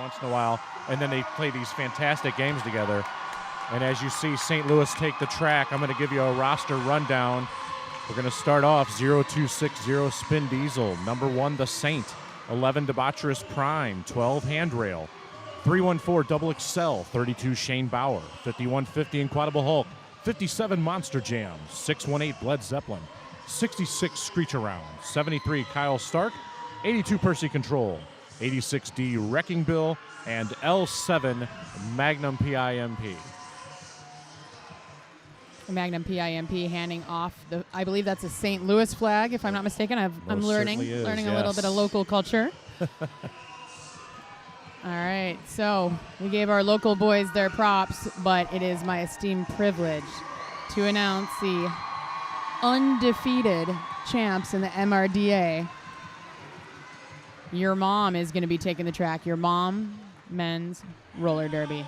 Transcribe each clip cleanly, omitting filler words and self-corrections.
once in a while, and then they play these fantastic games together. And as you see St. Louis take the track, I'm going to give you a roster rundown. We're going to start off 0260 Spin Diesel, number 1 The Saint, 11 Debaucherous Prime, 12 Handrail, 314 Double Excel, 32 Shane Bauer, 5150 Incredible Hulk, 57 Monster Jam, 618 Bled Zeppelin, 66 Screech Around, 73 Kyle Stark, 82 Percy Control, 86D Wrecking Bill, and L7 Magnum PIMP. Magnum PIMP handing off the, I believe that's a St. Louis flag, if I'm not mistaken. I'm learning a little bit of local culture. All right, so we gave our local boys their props, but it is my esteemed privilege to announce the undefeated champs in the MRDA. Your mom is going to be taking the track. Your mom men's roller derby.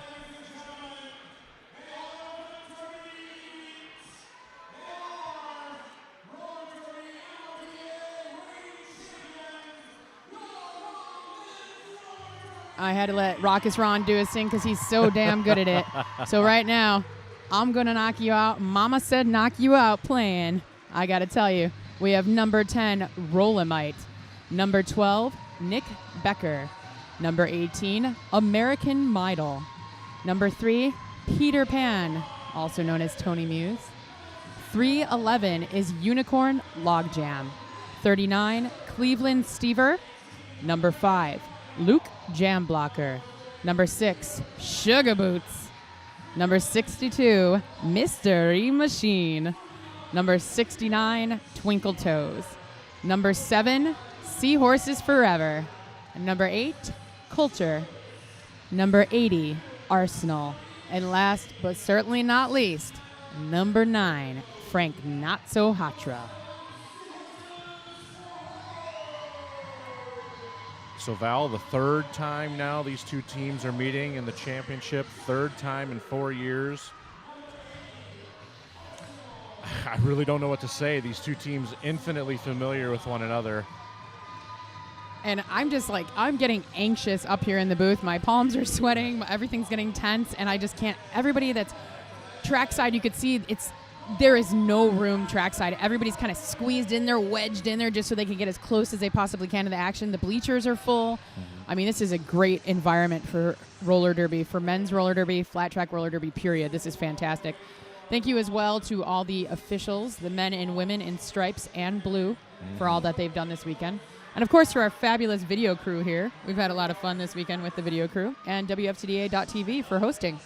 I had to let Raucous Ron do his thing because he's so damn good at it. So right now, I'm going to knock you out. Mama said knock you out playing. I got to tell you, we have number 10, Rolamite. Number 12, Nick Becker. Number 18, American Midal. Number 3, Peter Pan, also known as Tony Muse. 311 is Unicorn Logjam. 39, Cleveland Stever. Number 5, Luke Jamblocker. Number 6, Sugar Boots. Number 62, Mystery Machine. Number 69, Twinkle Toes. Number 7, Seahorses Forever. And number 8, Culture. Number 80, Arsenal. And last but certainly not least, number 9, Frank Not So Hatra. So, Val, the third time now these two teams are meeting in the championship, third time in 4 years. I really don't know what to say. These two teams infinitely familiar with one another. And I'm just like, I'm getting anxious up here in the booth. My palms are sweating. Everything's getting tense, and I just can't. Everybody that's trackside, you could see there is no room trackside. Everybody's kind of squeezed in there, wedged in there, just so they can get as close as they possibly can to the action. The bleachers are full. I mean, this is a great environment for roller derby, for men's roller derby, flat track roller derby, period. This is fantastic. Thank you as well to all the officials, the men and women in stripes and blue, for all that they've done this weekend. And, of course, to our fabulous video crew here. We've had a lot of fun this weekend with the video crew. And Wftda.tv for hosting.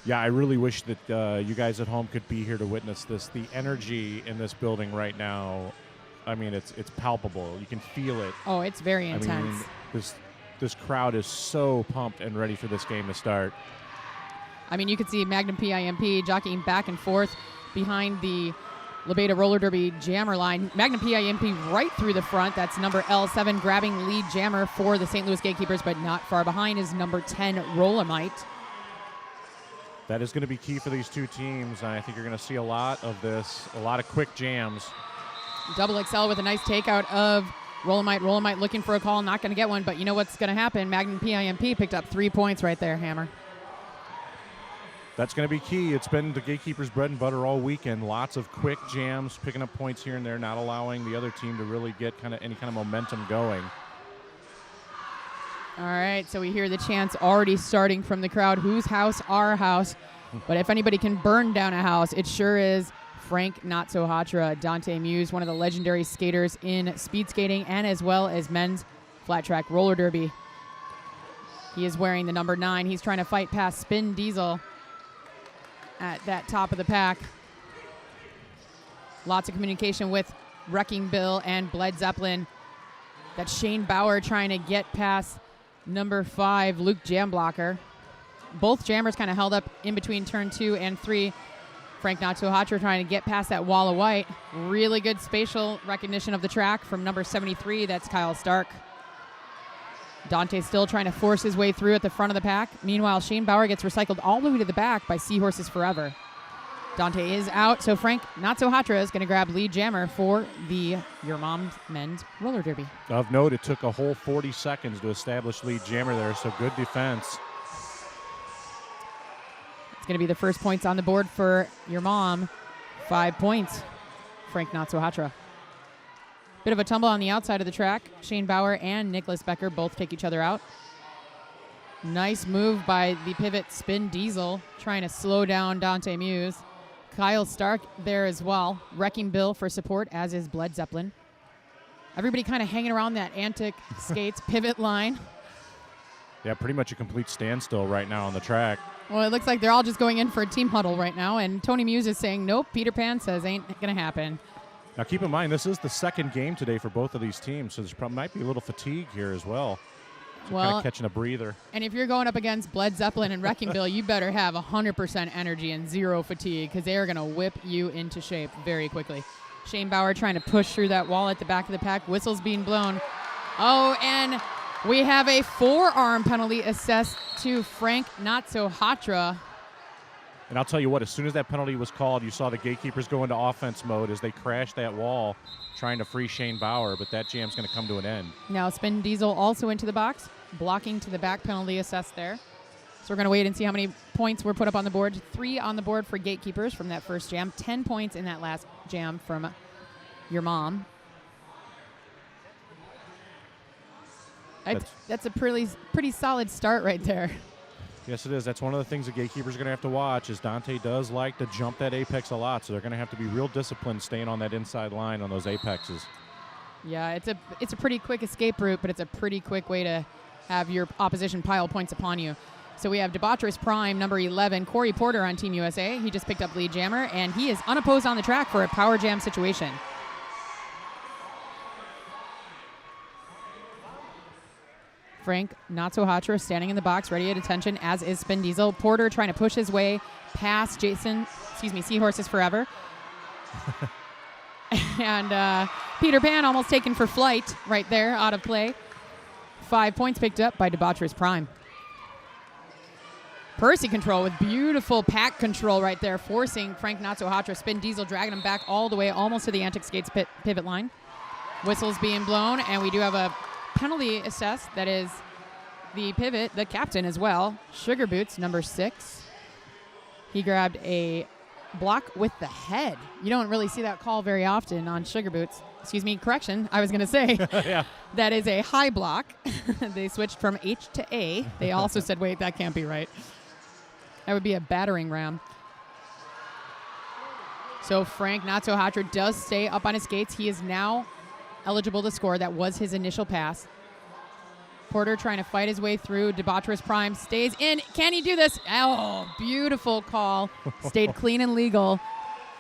Yeah, I really wish that you guys at home could be here to witness this. The energy in this building right now, I mean, it's palpable. You can feel it. Oh, it's very intense. I mean, this crowd is so pumped and ready for this game to start. I mean, you could see Magnum PIMP jockeying back and forth behind the Lebeda Roller Derby jammer line. Magnum PIMP right through the front. That's number L7 grabbing lead jammer for the St. Louis Gatekeepers, but not far behind is number 10 Rolamite. That is going to be key for these two teams. And I think you're going to see a lot of this, a lot of quick jams. Double XL with a nice takeout of Rolamite. Rolamite looking for a call, not going to get one, but you know what's going to happen. Magnum PIMP picked up 3 points right there, Hammer. That's going to be key. It's been the Gatekeepers' bread and butter all weekend. Lots of quick jams, picking up points here and there, not allowing the other team to really get any kind of momentum going. All right, so we hear the chants already starting from the crowd. Whose house? Our house. But if anybody can burn down a house, it sure is Frank Not So Hatra. Dante Muse, one of the legendary skaters in speed skating and as well as men's flat track roller derby. He is wearing the number 9. He's trying to fight past Spin Diesel at that top of the pack. Lots of communication with Wrecking Bill and Bled Zeppelin. That's Shane Bauer trying to get past number 5, Luke Jamblocker. Both jammers kind of held up in between turn 2 and 3. Frank Not So Hatra trying to get past that wall of white. Really good spatial recognition of the track from number 73. That's Kyle Stark. Dante still trying to force his way through at the front of the pack. Meanwhile, Shane Bauer gets recycled all the way to the back by Seahorses Forever. Dante is out, so Frank Not-So-Hatra is going to grab lead jammer for the Your Mom's men's roller derby. Of note, it took a whole 40 seconds to establish lead jammer there, so good defense. It's going to be the first points on the board for Your Mom. 5 points, Frank Not-So-Hatra. Bit of a tumble on the outside of the track. Shane Bauer and Nicholas Becker both take each other out. Nice move by the pivot Spin Diesel, trying to slow down Dante Muse. Kyle Stark there as well. Wrecking Bill for support, as is Bled Zeppelin. Everybody kind of hanging around that Antic Skates pivot line. Yeah, pretty much a complete standstill right now on the track. Well, it looks like they're all just going in for a team huddle right now, and Tony Muse is saying, nope, Peter Pan says ain't going to happen. Now, keep in mind, this is the second game today for both of these teams, so there might be a little fatigue here as well. So kind of catching a breather. And if you're going up against Bled Zeppelin and Wrecking Bill, you better have 100% energy and zero fatigue, because they are going to whip you into shape very quickly. Shane Bauer trying to push through that wall at the back of the pack. Whistles being blown. Oh, and we have a forearm penalty assessed to Frank Not-So-Hatra. And I'll tell you what, as soon as that penalty was called, you saw the Gatekeepers go into offense mode as they crashed that wall trying to free Shane Bauer, but that jam's going to come to an end. Now Spin Diesel also into the box, blocking to the back, penalty assessed there. So we're going to wait and see how many points were put up on the board. 3 on the board for Gatekeepers from that first jam. 10 points in that last jam from Your Mom. That's a pretty solid start right there. Yes, it is. That's one of the things the Gatekeepers are going to have to watch, is Dante does like to jump that apex a lot, so they're going to have to be real disciplined staying on that inside line on those apexes. Yeah, it's a pretty quick escape route, but it's a pretty quick way to have your opposition pile points upon you. So we have Debaucherous Prime, number 11, Corey Porter on Team USA. He just picked up lead jammer, and he is unopposed on the track for a power jam situation. Frank Not-So-Hatra standing in the box, ready at attention, as is Spin Diesel. Porter trying to push his way past Seahorses Forever. And Peter Pan almost taken for flight right there, out of play. 5 points picked up by Debaucherous Prime. Percy control with beautiful pack control right there, forcing Frank Not-So-Hatra. Spin Diesel dragging him back all the way almost to the Antic Skates pivot line. Whistles being blown, and we do have a penalty assessed. That is the pivot, the captain as well. Sugar Boots, number 6. He grabbed a block with the head. You don't really see that call very often on Sugar Boots. Excuse me, correction, I was going to say. Yeah. That is a high block. They switched from H to A. They also said, wait, that can't be right. That would be a battering ram. So Frank Not-So-Hatra does stay up on his skates. He is now eligible to score. That was his initial pass. Porter trying to fight his way through. Debaucherous Prime stays in. Can he do this? Oh, beautiful call. Stayed clean and legal.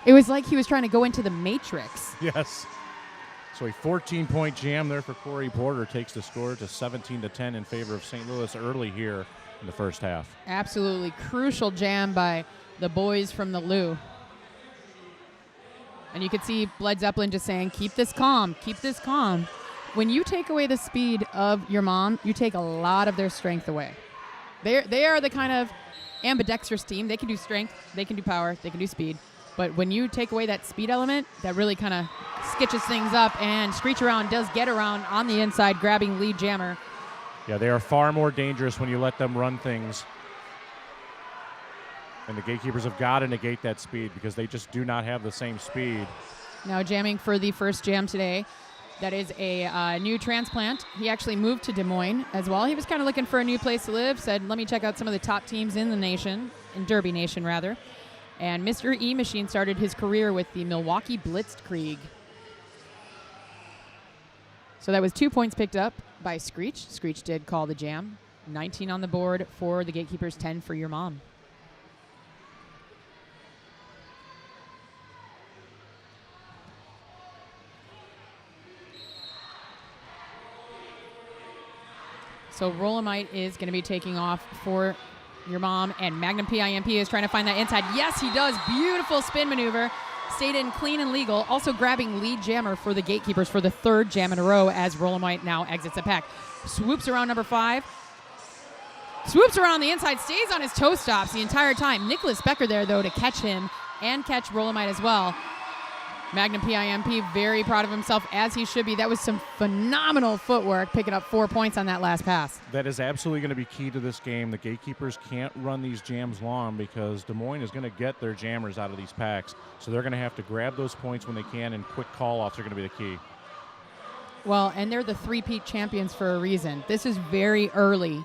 It was like he was trying to go into the Matrix. Yes. So a 14-point jam there for Corey Porter takes the score to 17-10 in favor of St. Louis early here in the first half. Absolutely crucial jam by the boys from the Lou. And you could see Bled Zeppelin just saying, keep this calm, keep this calm. When you take away the speed of Your Mom, you take a lot of their strength away. They are the kind of ambidextrous team. They can do strength, they can do power, they can do speed. But when you take away that speed element, that really kind of sketches things up, and Screech Around does get around on the inside, grabbing lead jammer. Yeah, they are far more dangerous when you let them run things. And the Gatekeepers have got to negate that speed because they just do not have the same speed. Now jamming for the first jam today. That is a new transplant. He actually moved to Des Moines as well. He was kind of looking for a new place to live, said, let me check out some of the top teams in the nation, in Derby Nation rather. And Mr. E Machine started his career with the Milwaukee Blitzkrieg. So that was 2 points picked up by Screech. Screech did call the jam. 19 on the board for the Gatekeepers, 10 for Your Mom. So Rolamite is going to be taking off for Your Mom, and Magnum PIMP is trying to find that inside. Yes, he does. Beautiful spin maneuver. Stayed in clean and legal. Also grabbing lead jammer for the Gatekeepers for the third jam in a row as Rolamite now exits the pack. Swoops around number 5. Swoops around the inside, stays on his toe stops the entire time. Nicholas Becker there, though, to catch him and catch Rola might as well. Magnum PIMP very proud of himself, as he should be. That was some phenomenal footwork, picking up 4 points on that last pass. That is absolutely going to be key to this game. The Gatekeepers can't run these jams long because Des Moines is going to get their jammers out of these packs. So they're going to have to grab those points when they can, and quick call-offs are going to be the key. Well, and they're the three-peat champions for a reason. This is very early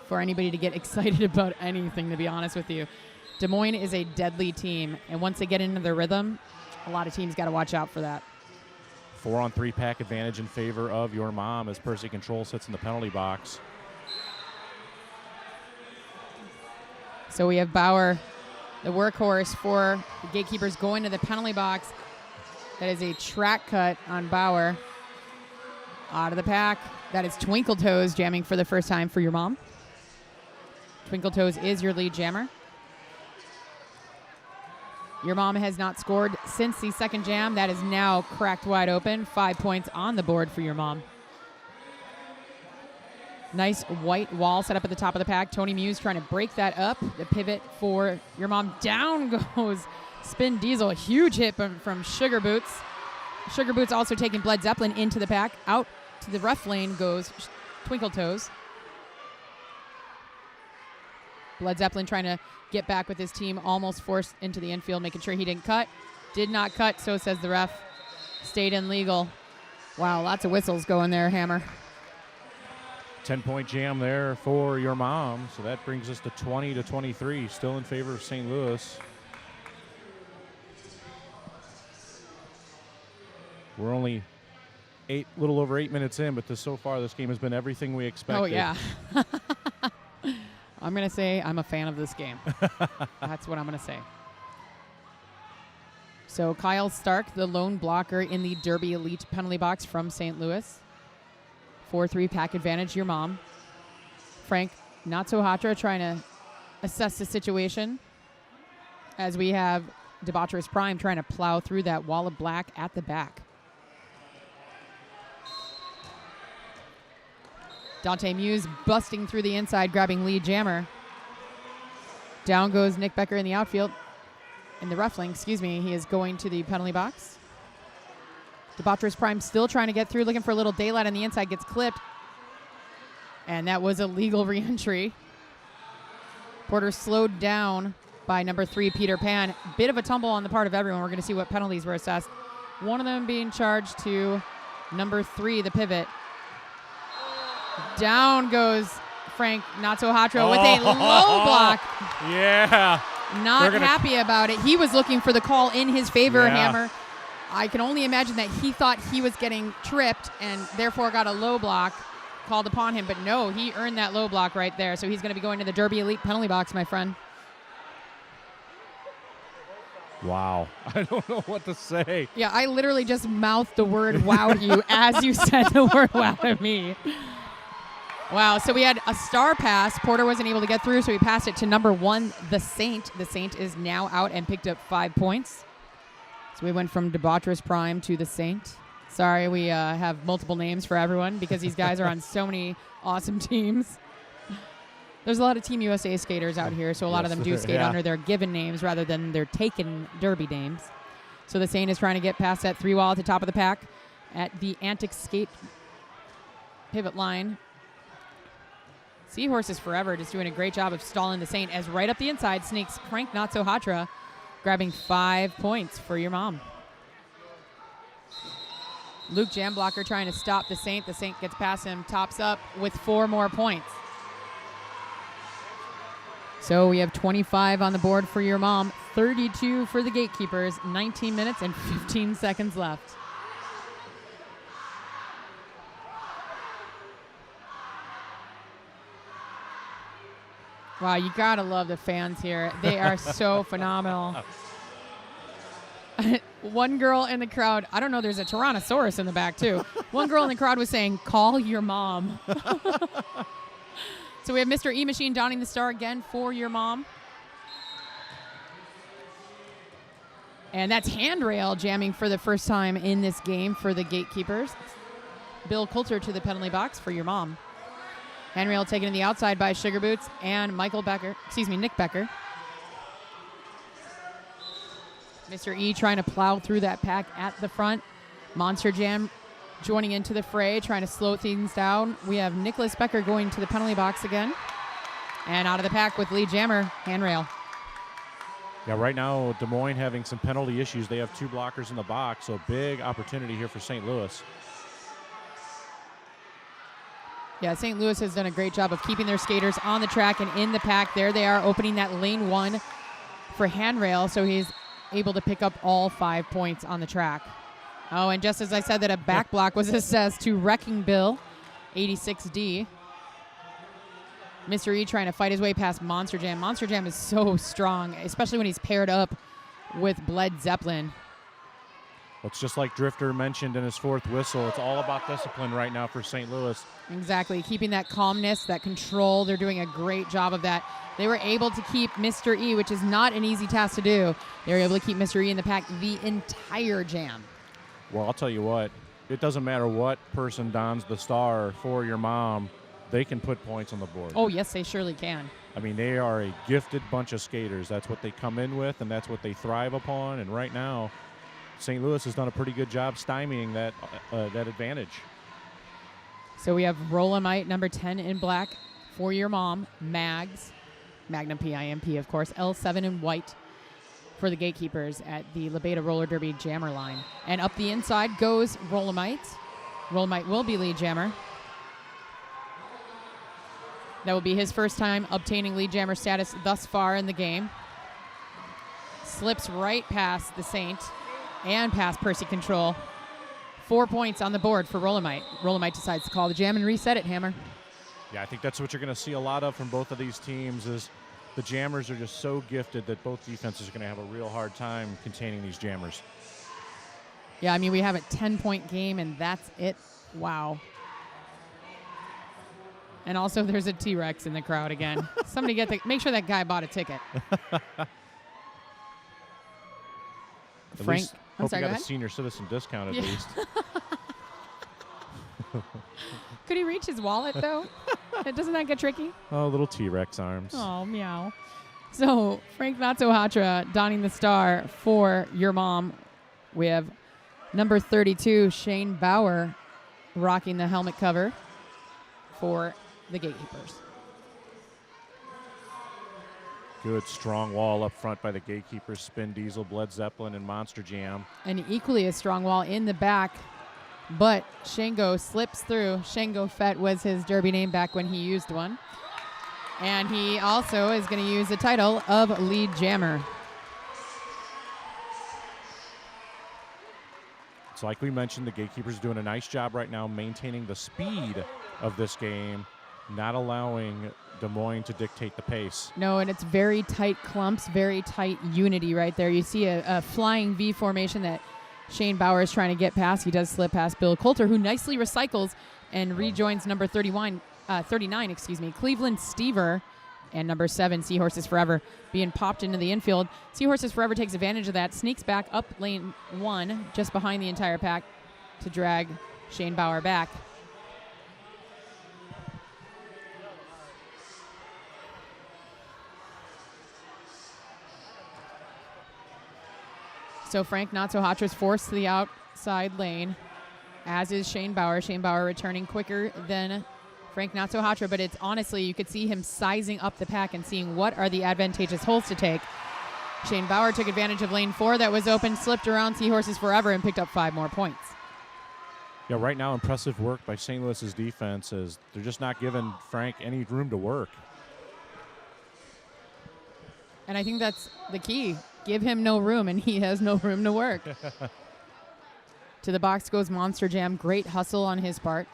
for anybody to get excited about anything, to be honest with you. Des Moines is a deadly team, and once they get into their rhythm, a lot of teams got to watch out for that. 4-on-3 pack advantage in favor of your mom as Percy Control sits in the penalty box. So we have Bauer, the workhorse for the Gatekeepers, going to the penalty box. That is a track cut on Bauer. Out of the pack. That is Twinkle Toes jamming for the first time for your mom. Twinkle Toes is your lead jammer. Your mom has not scored since the second jam. That is now cracked wide open. 5 points on the board for your mom. Nice white wall set up at the top of the pack. Tony Muse trying to break that up. The pivot for your mom. Down goes Spin Diesel. Huge hit from Sugar Boots. Sugar Boots also taking Bled Zeppelin into the pack. Out to the ref lane goes Twinkle Toes. Bled Zeppelin trying to get back with his team, almost forced into the infield, making sure he didn't cut. Did not cut, so says the ref. Stayed in legal. Wow, lots of whistles going there, Hammer. 10-point jam there for your mom. So that brings us to 20-23, still in favor of St. Louis. We're only little over 8 minutes in, but so far this game has been everything we expected. Oh, yeah. I'm going to say I'm a fan of this game. That's what I'm going to say. So Kyle Stark, the lone blocker in the Derby Elite penalty box from St. Louis. 4-3 pack advantage, your mom. Frank Not-So-Hatra trying to assess the situation as we have Debaucherous Prime trying to plow through that wall of black at the back. Dante Muse busting through the inside, grabbing lead jammer. Down goes Nick Becker in the outfield. In the ref lane, excuse me. He is going to the penalty box. Debaucherous Prime still trying to get through, looking for a little daylight on the inside, gets clipped. And that was a legal re-entry. Porter slowed down by number 3, Peter Pan. Bit of a tumble on the part of everyone. We're going to see what penalties were assessed. One of them being charged to number 3, the pivot. Down goes Frank Not-So-Hatra with a low block. Yeah. Not happy about it. He was looking for the call in his favor, Yeah. Hammer. I can only imagine that he thought he was getting tripped and therefore got a low block called upon him. But no, he earned that low block right there. So he's going to be going to the Derby Elite penalty box, my friend. Wow. I don't know what to say. Yeah, I literally just mouthed the word wow to you as you said the word wow to me. Wow, so we had a star pass. Porter wasn't able to get through, so he passed it to number 1, the Saint. The Saint is now out and picked up 5 points. So we went from Debaucherous Prime to the Saint. Sorry, we have multiple names for everyone because these guys are on so many awesome teams. There's a lot of Team USA skaters out here, so a lot of them do skate under their given names rather than their taken Derby names. So the Saint is trying to get past that 3 wall at the top of the pack at the Antic Skate pivot line. Seahorses Forever just doing a great job of stalling the Saint as right up the inside sneaks Frank Not-So-Hatra, grabbing 5 points for your mom. Luke Jamblocker trying to stop the Saint. The Saint gets past him, tops up with 4 more points. So we have 25 on the board for your mom, 32 for the Gatekeepers, 19 minutes and 15 seconds left. Wow, you gotta love the fans here. They are so phenomenal. One girl in the crowd, I don't know, there's a Tyrannosaurus in the back too. One girl in the crowd was saying, "Call your mom." So we have Mr. E-Machine donning the star again for your mom. And that's Handrail jamming for the first time in this game for the Gatekeepers. Bill Coulter to the penalty box for your mom. Handrail taken to the outside by Sugar Boots and Nick Becker. Mr. E trying to plow through that pack at the front. Monster Jam joining into the fray, trying to slow things down. We have Nicholas Becker going to the penalty box again. And out of the pack with lead jammer, handrail. Yeah, right now, Des Moines having some penalty issues. They have 2 blockers in the box, so big opportunity here for St. Louis. Yeah, St. Louis has done a great job of keeping their skaters on the track and in the pack. There they are opening that lane 1 for handrail, so he's able to pick up all 5 points on the track. Oh, and just as I said that a back block was assessed to Wrecking Bill, 86D. Mr. E trying to fight his way past Monster Jam. Monster Jam is so strong, especially when he's paired up with Bled Zeppelin. Well, it's just like Drifter mentioned in his 4th whistle. It's all about discipline right now for St. Louis. Exactly, keeping that calmness, that control. They're doing a great job of that. They were able to keep Mr. E, which is not an easy task to do. They were able to keep Mr. E in the pack the entire jam. Well, I'll tell you what, it doesn't matter what person dons the star for your mom, they can put points on the board. Oh, yes, they surely can. I mean, they are a gifted bunch of skaters. That's what they come in with, and that's what they thrive upon. And right now, St. Louis has done a pretty good job stymieing that advantage. So we have Rola number 10 in black for your mom, Mags, Magnum PIMP, of course, L7 in white for the Gatekeepers at the Lebeda Roller Derby jammer line. And up the inside goes Rolamite. Rolamite will be lead jammer. That will be his first time obtaining lead jammer status thus far in the game. Slips right past the Saint and past Percy Control. 4 points on the board for Rolamite. Rolamite decides to call the jam and reset it, Hammer. Yeah, I think that's what you're going to see a lot of from both of these teams is the jammers are just so gifted that both defenses are going to have a real hard time containing these jammers. Yeah, I mean, we have a 10-point game, and that's it. Wow. And also, there's a T-Rex in the crowd again. Somebody make sure that guy bought a ticket. Frank, I'm sorry, got a senior citizen discount at least. Could he reach his wallet, though? Doesn't that get tricky? Oh, little T-Rex arms. Oh, meow. So, Frank Natsuhatra donning the star for your mom. We have number 32, Shane Bauer, rocking the helmet cover for the Gatekeepers. Good, strong wall up front by the Gatekeepers. Spin Diesel, Bled Zeppelin, and Monster Jam. An equally as strong wall in the back, but Shango slips through. Shango Fett was his derby name back when he used one. And he also is going to use the title of lead jammer. So like we mentioned, the Gatekeepers are doing a nice job right now maintaining the speed of this game, not allowing Des Moines to dictate the pace. No, and it's very tight clumps, very tight unity right there. You see a flying V formation that Shane Bauer is trying to get past. He does slip past Bill Coulter, who nicely recycles and rejoins number 39, Cleveland Stever, and number 7, Seahorses Forever, being popped into the infield. Seahorses Forever takes advantage of that, sneaks back up lane 1, just behind the entire pack, to drag Shane Bauer back. So Frank Natsuhatra is forced to the outside lane, as is Shane Bauer. Shane Bauer returning quicker than Frank Natsuhatra, but it's honestly, you could see him sizing up the pack and seeing what are the advantageous holes to take. Shane Bauer took advantage of lane 4 that was open, slipped around Seahorses Forever, and picked up 5 more points. Yeah, right now, impressive work by St. Louis's defense is they're just not giving Frank any room to work. And I think that's the key. Give him no room, and he has no room to work. To the box goes Monster Jam. Great hustle on his part.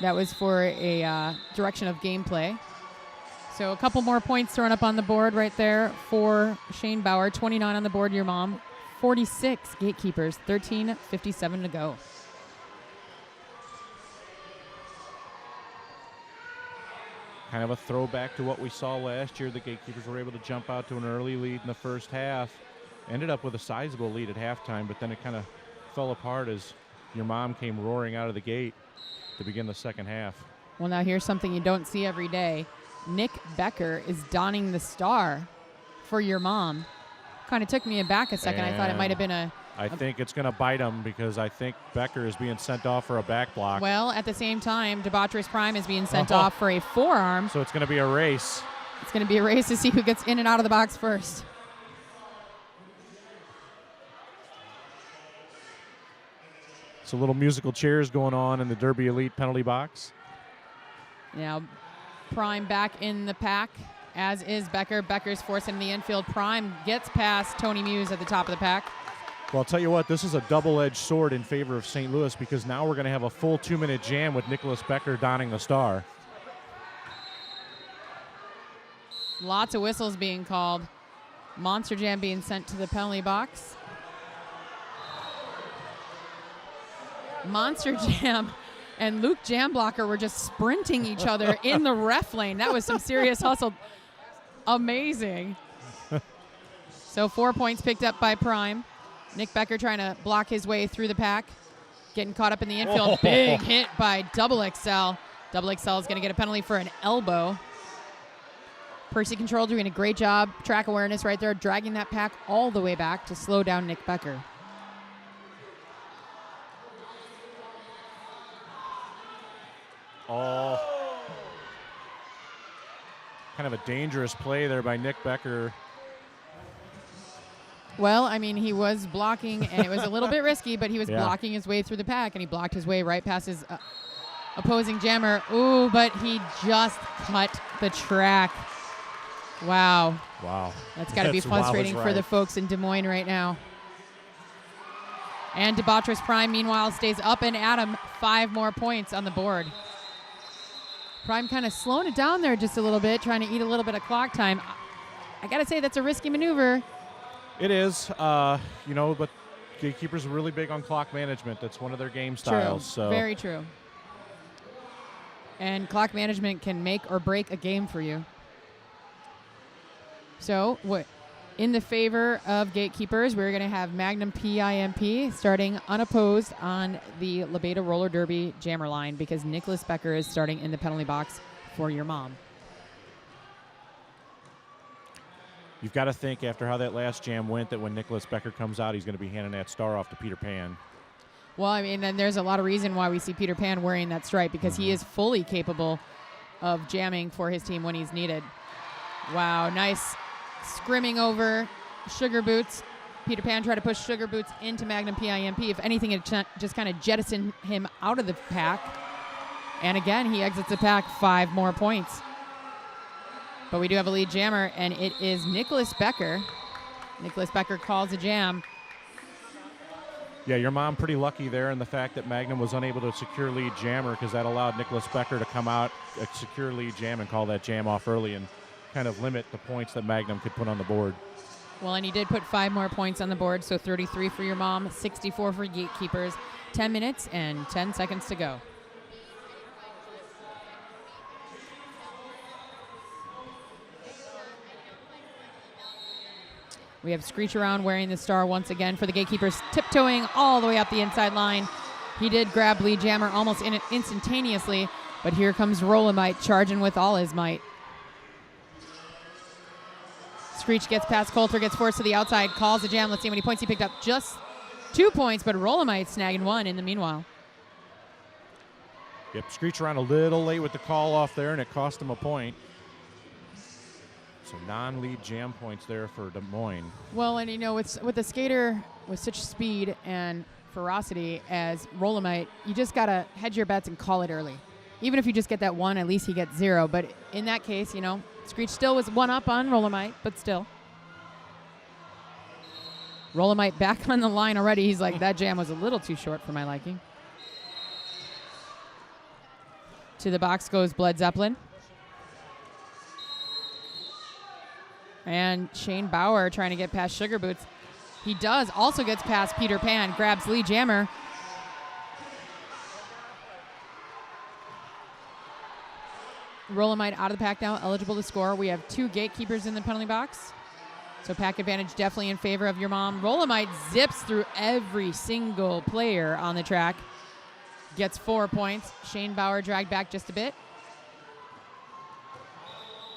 That was for a direction of gameplay. So a couple more points thrown up on the board right there for Shane Bauer. 29 on the board, your mom. 46 Gatekeepers. 13:57 to go. Kind of a throwback to what we saw last year. The Gatekeepers were able to jump out to an early lead in the first half. Ended up with a sizable lead at halftime, but then it kind of fell apart as your mom came roaring out of the gate to begin the second half. Well, now here's something you don't see every day. Nick Becker is donning the star for your mom. Kind of took me aback a second. I thought it might have been I think it's going to bite him because I think Becker is being sent off for a back block. Well, at the same time, Debaucherous Prime is being sent off for a forearm. So it's going to be a race. It's going to be a race to see who gets in and out of the box first. So little musical chairs going on in the Derby Elite penalty box. Now, Prime back in the pack, as is Becker. Becker's forcing the infield. Prime gets past Tony Muse at the top of the pack. Well, I'll tell you what, this is a double-edged sword in favor of St. Louis because now we're going to have a full 2-minute jam with Nicholas Becker donning the star. Lots of whistles being called. Monster Jam being sent to the penalty box. Monster Jam and Luke Jamblocker were just sprinting each other in the ref lane. That was some serious hustle. Amazing. So 4 points picked up by Prime. Nick Becker trying to block his way through the pack. Getting caught up in the infield. Big hit by Double XL. Double XL is going to get a penalty for an elbow. Percy Control doing a great job. Track awareness right there, dragging that pack all the way back to slow down Nick Becker. Oh. Kind of a dangerous play there by Nick Becker. Well, I mean, he was blocking, and it was a little bit risky, but he was blocking his way through the pack, and he blocked his way right past his opposing jammer. Ooh, but he just cut the track. Wow. Wow. That's got to be frustrating for the folks in Des Moines right now. And Debaucherous Prime, meanwhile, stays up and at him. 5 more points on the board. Prime kind of slowing it down there just a little bit, trying to eat a little bit of clock time. I got to say, that's a risky maneuver. It is, you know, but Gatekeepers are really big on clock management. That's one of their game styles. True. So. Very true. And clock management can make or break a game for you. So, in the favor of Gatekeepers, we're going to have Magnum PIMP starting unopposed on the Lebeda Roller Derby jammer line because Nicholas Becker is starting in the penalty box for your mom. You've got to think after how that last jam went that when Nicholas Becker comes out, he's going to be handing that star off to Peter Pan. Well, I mean, and there's a lot of reason why we see Peter Pan wearing that stripe because he is fully capable of jamming for his team when he's needed. Wow, nice scrimming over Sugar Boots. Peter Pan tried to push Sugar Boots into Magnum PIMP. If anything, it just kind of jettisoned him out of the pack. And again, he exits the pack. 5 more points. But we do have a lead jammer, and it is Nicholas Becker. Nicholas Becker calls a jam. Yeah, your mom pretty lucky there in the fact that Magnum was unable to secure lead jammer because that allowed Nicholas Becker to come out, secure lead jam, and call that jam off early and kind of limit the points that Magnum could put on the board. Well, and he did put 5 more points on the board, so 33 for your mom, 64 for Gatekeepers. 10 minutes and 10 seconds to go. We have Screech around wearing the star once again for the Gatekeepers, tiptoeing all the way up the inside line. He did grab lead jammer almost instantaneously, but here comes Rola charging with all his might. Screech gets past Coulter, gets forced to the outside, calls the jam. Let's see how many points he picked up. Just 2 points, but Rola snagging 1 in the meanwhile. Yep, Screech around a little late with the call off there, and it cost him a point. So non-lead jam points there for Des Moines. Well, and you know, with a skater with such speed and ferocity as Rola, you just got to hedge your bets and call it early. Even if you just get that 1, at least he gets 0. But in that case, you know, Screech still was 1 up on Rola, but still. Rola back on the line already. He's like, that jam was a little too short for my liking. To the box goes Bled Zeppelin. And Shane Bauer trying to get past Sugar Boots. He does. Also gets past Peter Pan. Grabs lead jammer. Rola out of the pack now. Eligible to score. We have 2 Gatekeepers in the penalty box. So pack advantage definitely in favor of your mom. Rola zips through every single player on the track. Gets 4 points. Shane Bauer dragged back just a bit.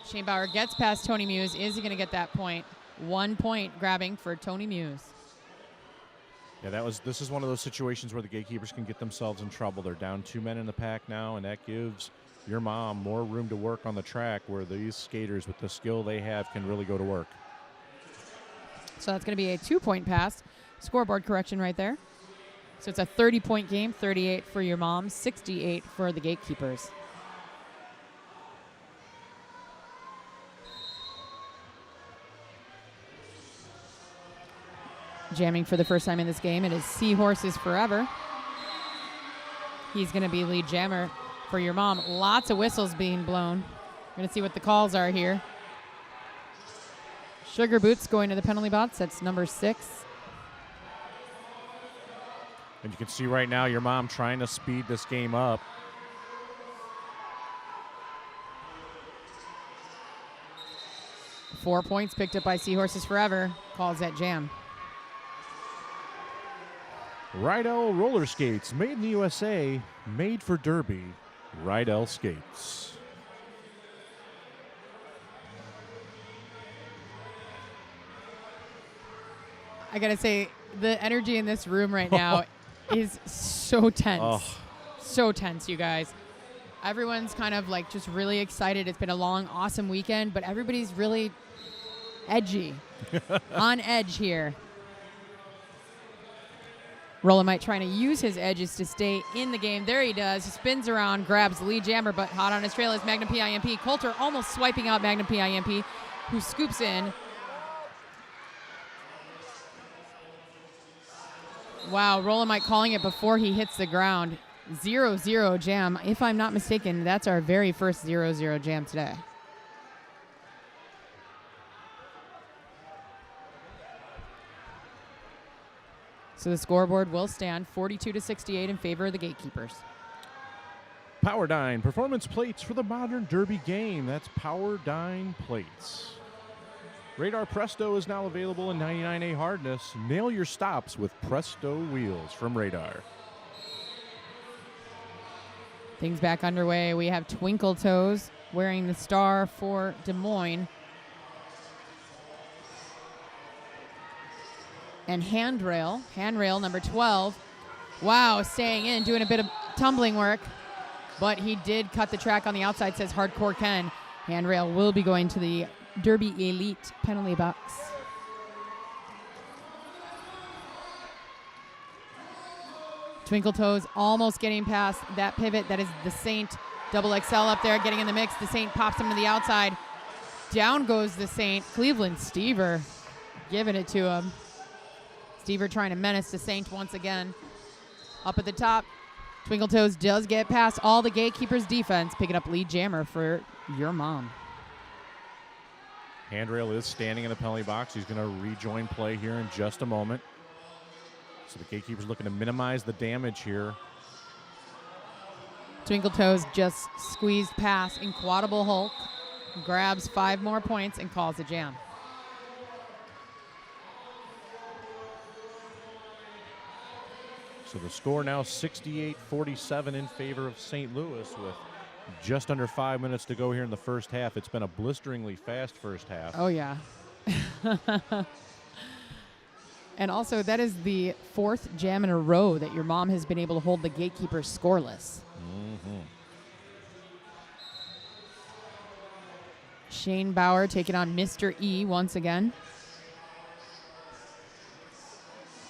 Shane Bauer gets past Tony Muse. Is he going to get that point? 1 point grabbing for Tony Muse. Yeah, this is one of those situations where the Gatekeepers can get themselves in trouble. They're down 2 men in the pack now, and that gives your mom more room to work on the track where these skaters with the skill they have can really go to work. So that's going to be a 2-point pass. Scoreboard correction right there. So it's a 30-point game, 38 for your mom, 68 for the Gatekeepers. Jamming for the first time in this game, it is Seahorses Forever. He's going to be lead jammer for your mom. Lots of whistles being blown. We're going to see what the calls are here. Sugar Boots going to the penalty box. That's number 6. And you can see right now your mom trying to speed this game up. Four points picked up by Seahorses Forever. Calls that jam. Rydell roller skates, made in the USA, made for Derby. Rydell skates. I gotta say, the energy in this room right now is so tense. Oh. So tense, you guys. Everyone's kind of like just really excited. It's been a long, awesome weekend, but everybody's really edgy. On edge here. Rola might trying to use his edges to stay in the game. There he does. He spins around, grabs the lead jammer, but hot on his trail is Magnum PIMP. Coulter almost swiping out Magnum PIMP, who scoops in. Wow, Rola might calling it before he hits the ground. 0-0 jam. If I'm not mistaken, that's our very first 0-0 jam today. So the scoreboard will stand 42-68 in favor of the Gatekeepers. Powerdyne performance plates for the modern derby game. That's Powerdyne plates. Radar Presto is now available in 99A hardness. Nail your stops with Presto wheels from Radar. Things back underway. We have Twinkle Toes wearing the star for Des Moines. And handrail number 12. Wow, staying in, doing a bit of tumbling work. But he did cut the track on the outside, says Hardcore Ken. Handrail will be going to the Derby Elite penalty box. Twinkle Toes almost getting past that pivot. That is the Saint double XL up there getting in the mix. The Saint pops him to the outside. Down goes the Saint. Cleveland Stever giving it to him. Stever trying to menace the Saint once again. Up at the top, Twinkle Toes does get past all the Gatekeepers defense, picking up lead jammer for your mom. Handrail is standing in the penalty box. He's going to rejoin play here in just a moment. So the Gatekeepers looking to minimize the damage here. Twinkle Toes just squeezed past Inquadable Hulk, grabs 5 more points, and calls a jam. So the score now 68-47 in favor of St. Louis with just under 5 minutes to go here in the first half. It's been a blisteringly fast first half. Oh, yeah. And also, that is the 4th jam in a row that your mom has been able to hold the Gatekeepers scoreless. Mm-hmm. Shane Bauer taking on Mr. E once again.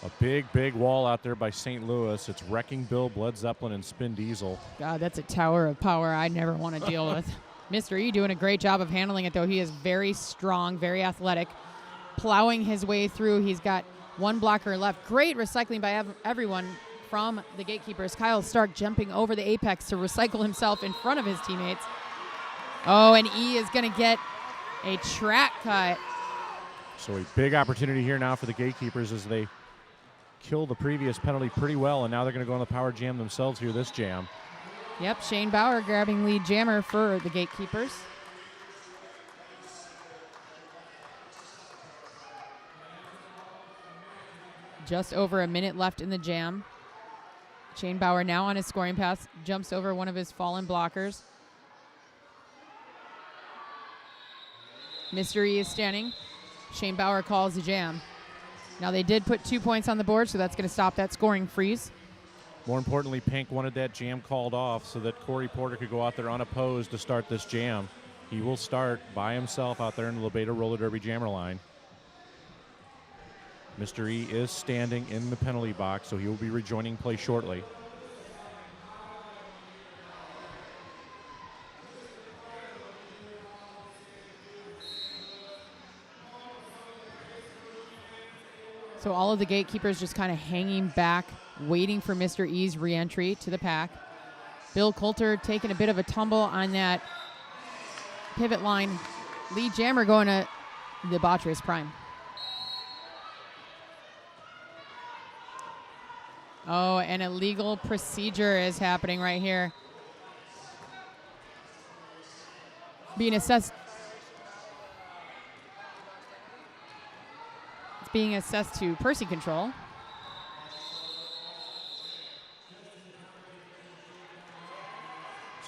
A big wall out there by St. Louis. It's Wrecking Bill, Blood Zeppelin, and Spin Diesel. God, that's a tower of power I never want to deal with. Mr. E doing a great job of handling it, though. He is very strong, very athletic, plowing his way through. He's got 1 blocker left. Great recycling by everyone from the Gatekeepers. Kyle Stark jumping over the apex to recycle himself in front of his teammates. Oh, and E is going to get a track cut. So a big opportunity here now for the Gatekeepers as they kill the previous penalty pretty well, and now they're going to go on the power jam themselves here this jam. Yep, Shane Bauer grabbing lead jammer for the Gatekeepers. Just over a minute left in the jam. Shane Bauer now on his scoring pass, jumps over one of his fallen blockers. Mr. E is standing. Shane Bauer calls the jam. Now they did put 2 points on the board, so that's going to stop that scoring freeze. More importantly, Pink wanted that jam called off so that Corey Porter could go out there unopposed to start this jam. He will start by himself out there in the Wftda Roller Derby jammer line. Mr. E is standing in the penalty box, so he will be rejoining play shortly. So all of the gatekeepers just kind of hanging back, waiting for Mr. E's re-entry to the pack. Bill Coulter taking a bit of a tumble on that pivot line. Lead jammer going to the Botrytis Prime. Oh, an illegal procedure is happening right here. Being assessed. It's being assessed to Percy control.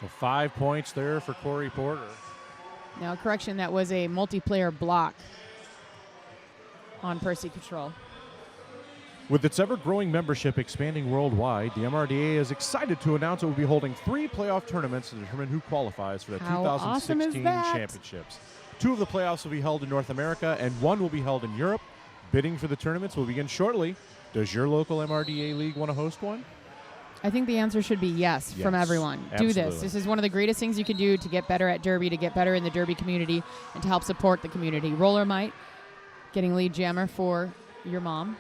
So 5 points there for Corey Porter. Now, correction, that was a multiplayer block on Percy control. With its ever-growing membership expanding worldwide, the MRDA is excited to announce it will be holding 3 playoff tournaments to determine who qualifies for the How 2016 awesome is that? championships. 2 of the playoffs will be held in North America, and 1 will be held in Europe. Bidding for the tournaments will begin shortly. Does your local MRDA league want to host one? I think the answer should be yes from everyone. Absolutely. Do this. This is one of the greatest things you can do to get better at Derby, to get better in the Derby community, and to help support the community. Roller Might getting lead jammer for your mom.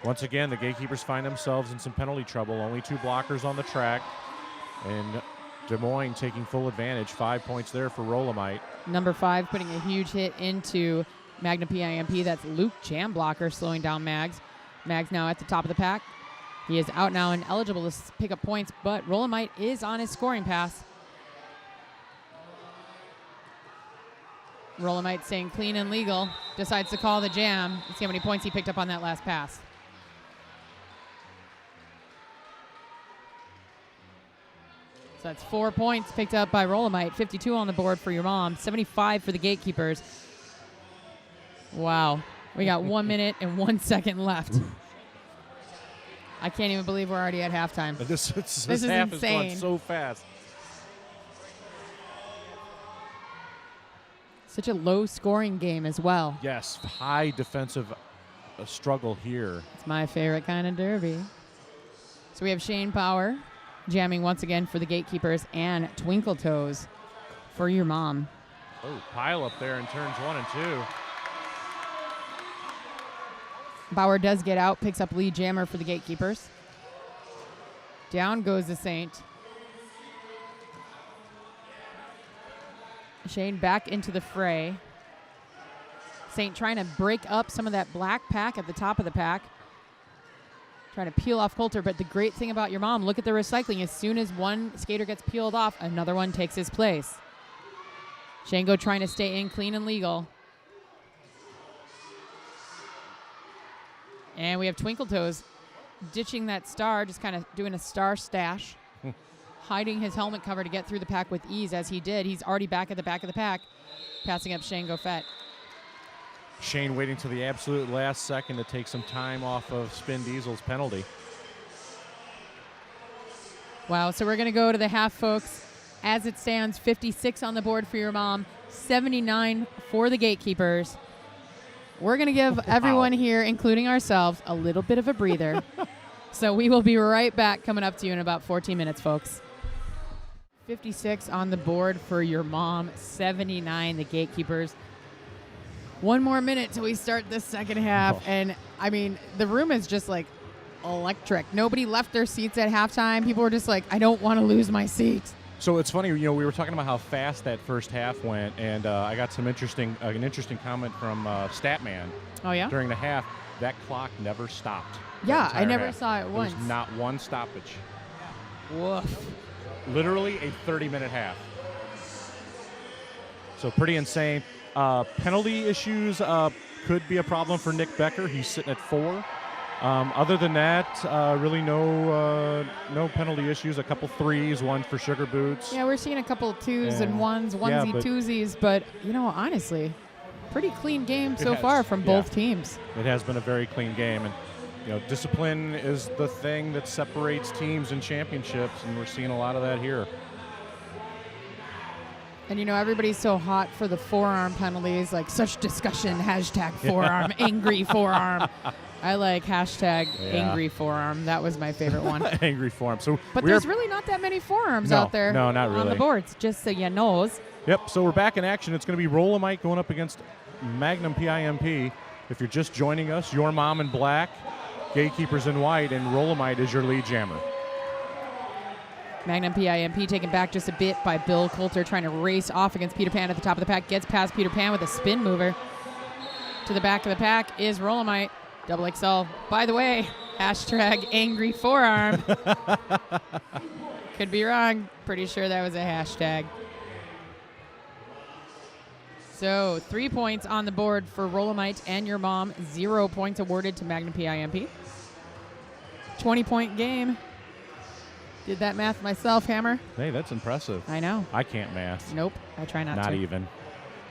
Once again, the gatekeepers find themselves in some penalty trouble. Only 2 blockers on the track. And Des Moines taking full advantage. 5 points there for Rolamite. Number 5 putting a huge hit into Magna PIMP. That's Luke Jam Blocker slowing down Mags. Mags now at the top of the pack. He is out now and eligible to pick up points, but Rolamite is on his scoring pass. Rolamite saying clean and legal. Decides to call the jam. Let's see how many points he picked up on that last pass. So that's 4 points picked up by Rolamite. 52 on the board for your mom. 75 for the gatekeepers. Wow. We got 1 minute and 1 second left. I can't even believe we're already at halftime. This is half insane. is going so fast. Such a low-scoring game as well. Yes, high defensive struggle here. It's my favorite kind of derby. So we have Shane Power jamming once again for the gatekeepers and Twinkle Toes for your mom. Oh, pile up there in turns 1 and 2. Bauer does get out, picks up lead jammer for the gatekeepers. Down goes the Saint. Shane back into the fray. Saint trying to break up some of that black pack at the top of the pack. Trying to peel off Coulter, but the great thing about your mom, look at the recycling. As soon as one skater gets peeled off, another one takes his place. Shango trying to stay in clean and legal. And we have Twinkle Toes ditching that star, just kind of doing a star stash, hiding his helmet cover to get through the pack with ease as he did. He's already back at the back of the pack, passing up Shane Goffett. Shane waiting to the absolute last second to take some time off of Spin Diesel's penalty. Wow, so we're going to go to the half, folks. As it stands, 56 on the board for your mom, 79 for the gatekeepers. We're going to give everyone here, including ourselves, a little bit of a breather. So we will be right back coming up to you in about 14 minutes, folks. 56 on the board for your mom, 79 the gatekeepers. 1 more minute till we start this second half. And, I mean, the room is just, like, electric. Nobody left their seats at halftime. People were just like, I don't want to lose my seat. So it's funny, we were talking about how fast that first half went, and I got some an interesting comment from Statman. Oh, yeah? During the half, that clock never stopped. Yeah, I never half. saw it once. There was not one stoppage. Woof. Literally a 30-minute half. So pretty insane. Penalty issues could be a problem for Nick Becker. He's sitting at 4. Other than that, really no penalty issues. A couple threes, 1 for Sugar Boots. Yeah, we're seeing a couple 2s and 1s, onesie twosies. But, honestly, pretty clean game It so has, far from yeah. both teams. It has been a very clean game, and discipline is the thing that separates teams in championships, and we're seeing a lot of that here. And everybody's so hot for the forearm penalties, like such discussion, hashtag forearm, angry forearm. I like hashtag angry forearm. That was my favorite one. Angry forearm. But there's really not that many forearms out there no, not really. on the boards, just so you knows. Yep, so we're back in action. It's going to be Rola going up against Magnum PIMP. If you're just joining us, Your Mom in black, Gatekeepers in white, and Rola is your lead jammer. Magnum PIMP taken back just a bit by Bill Coulter, trying to race off against Peter Pan at the top of the pack. Gets past Peter Pan with a spin mover. To the back of the pack is Rola, double XL. By the way, hashtag angry forearm. Could be wrong. Pretty sure that was a hashtag. So 3 points on the board for Rola and Your Mom. 0 points awarded to Magnum PIMP. 20-point game. Did that math myself, Hammer. Hey, that's impressive. I know. I can't math. Nope. I try not to. Not even.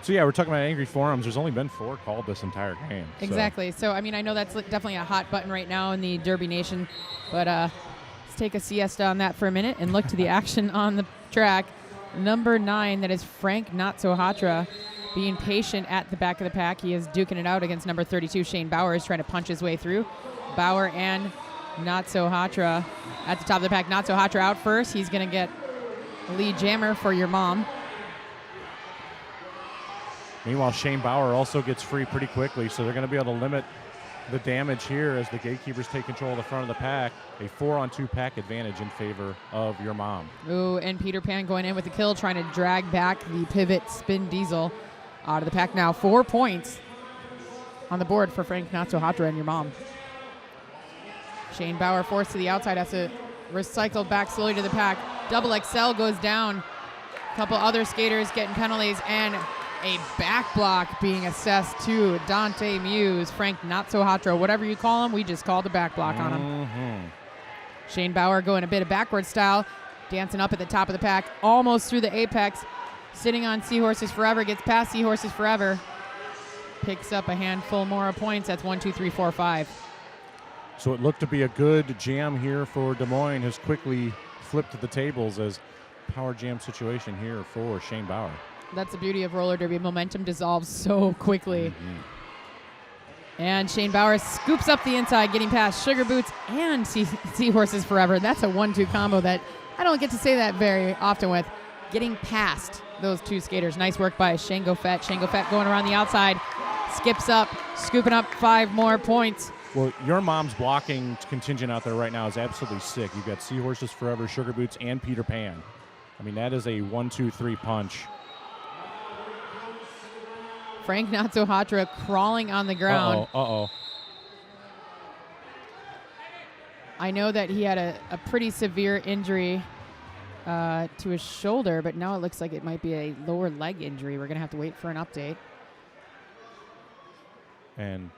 So, yeah, we're talking about angry forums. There's only been 4 called this entire game. Exactly. So, I know that's definitely a hot button right now in the Derby Nation. But let's take a siesta on that for a minute and look to the action on the track. Number 9, that is Frank Not-So-Hatra, being patient at the back of the pack. He is duking it out against number 32, Shane Bauer, is trying to punch his way through. Bauer and Not-So-Hatra at the top of the pack. Not-So-Hatra out first. He's going to get a lead jammer for Your Mom. Meanwhile, Shane Bauer also gets free pretty quickly, so they're going to be able to limit the damage here as the Gatekeepers take control of the front of the pack. A 4-on-2 pack advantage in favor of Your Mom. Ooh, and Peter Pan going in with the kill, trying to drag back the pivot spin diesel out of the pack now. 4 points on the board for Frank Not-So-Hatra and Your Mom. Shane Bauer forced to the outside, has to recycle back slowly to the pack. Double XL goes down. A couple other skaters getting penalties, and a back block being assessed to Dante Muse. Frank Not-So-Hatra, whatever you call him, we just called the back block on him. Shane Bauer going a bit of backward style, dancing up at the top of the pack, almost through the apex, sitting on Seahorses Forever, gets past Seahorses Forever, picks up a handful more of points. That's 1, 2, 3, 4, 5. So it looked to be a good jam here for Des Moines, has quickly flipped the tables as power jam situation here for Shane Bauer. That's the beauty of roller derby. Momentum dissolves so quickly. And Shane Bauer scoops up the inside, getting past Sugar Boots and Seahorses Forever. That's a 1-2 combo that I don't get to say that very often with. Getting past those 2 skaters. Nice work by Shango Fett. Shango Fett going around the outside, skips up, scooping up 5 more points. Well, Your Mom's blocking contingent out there right now is absolutely sick. You've got Seahorses Forever, Sugar Boots, and Peter Pan. That is a 1, 2, 3 punch. Frank Not-So-Hatra crawling on the ground. Uh-oh. I know that he had a pretty severe injury to his shoulder, but now it looks like it might be a lower leg injury. We're going to have to wait for an update. And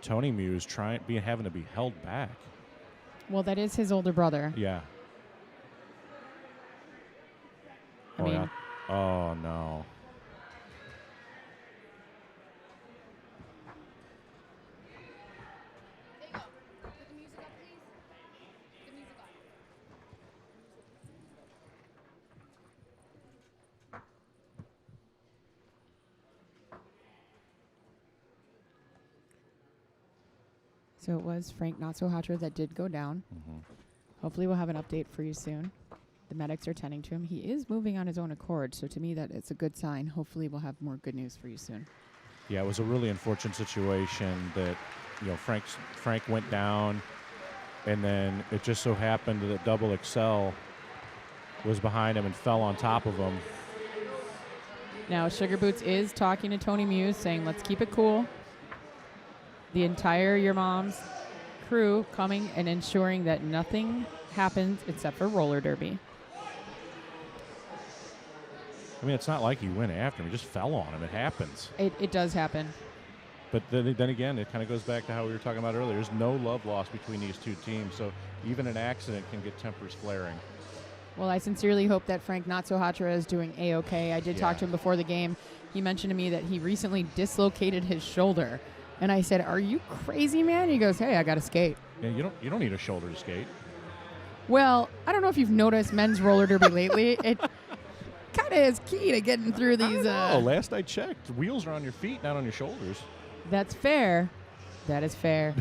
Tony Muse having to be held back. Well, that is his older brother. Yeah. Yeah. Oh, no. So it was Frank Not-So-Hatra that did go down. Hopefully we'll have an update for you soon. The medics are tending to him. He is moving on his own accord, so to me that it's a good sign. Hopefully we'll have more good news for you soon. Yeah, it was a really unfortunate situation that, Frank went down, and then it just so happened that Double XL was behind him and fell on top of him. Now Sugar Boots is talking to Tony Muse, saying, let's keep it cool. The entire Your Mom's crew coming and ensuring that nothing happens except for roller derby. It's not like he went after him. He just fell on him. It happens. It does happen. But then again, it kind of goes back to how we were talking about earlier. There's no love lost between these 2 teams, so even an accident can get tempers flaring. Well, I sincerely hope that Frank Not-So-Hatra is doing A-okay. I did talk to him before the game. He mentioned to me that he recently dislocated his shoulder. And I said, "Are you crazy, man?" He goes, "Hey, I got to skate." Yeah, you don't need a shoulder to skate. Well, I don't know if you've noticed men's roller derby lately. It kind of is key to getting through these. Last I checked, wheels are on your feet, not on your shoulders. That's fair. That is fair.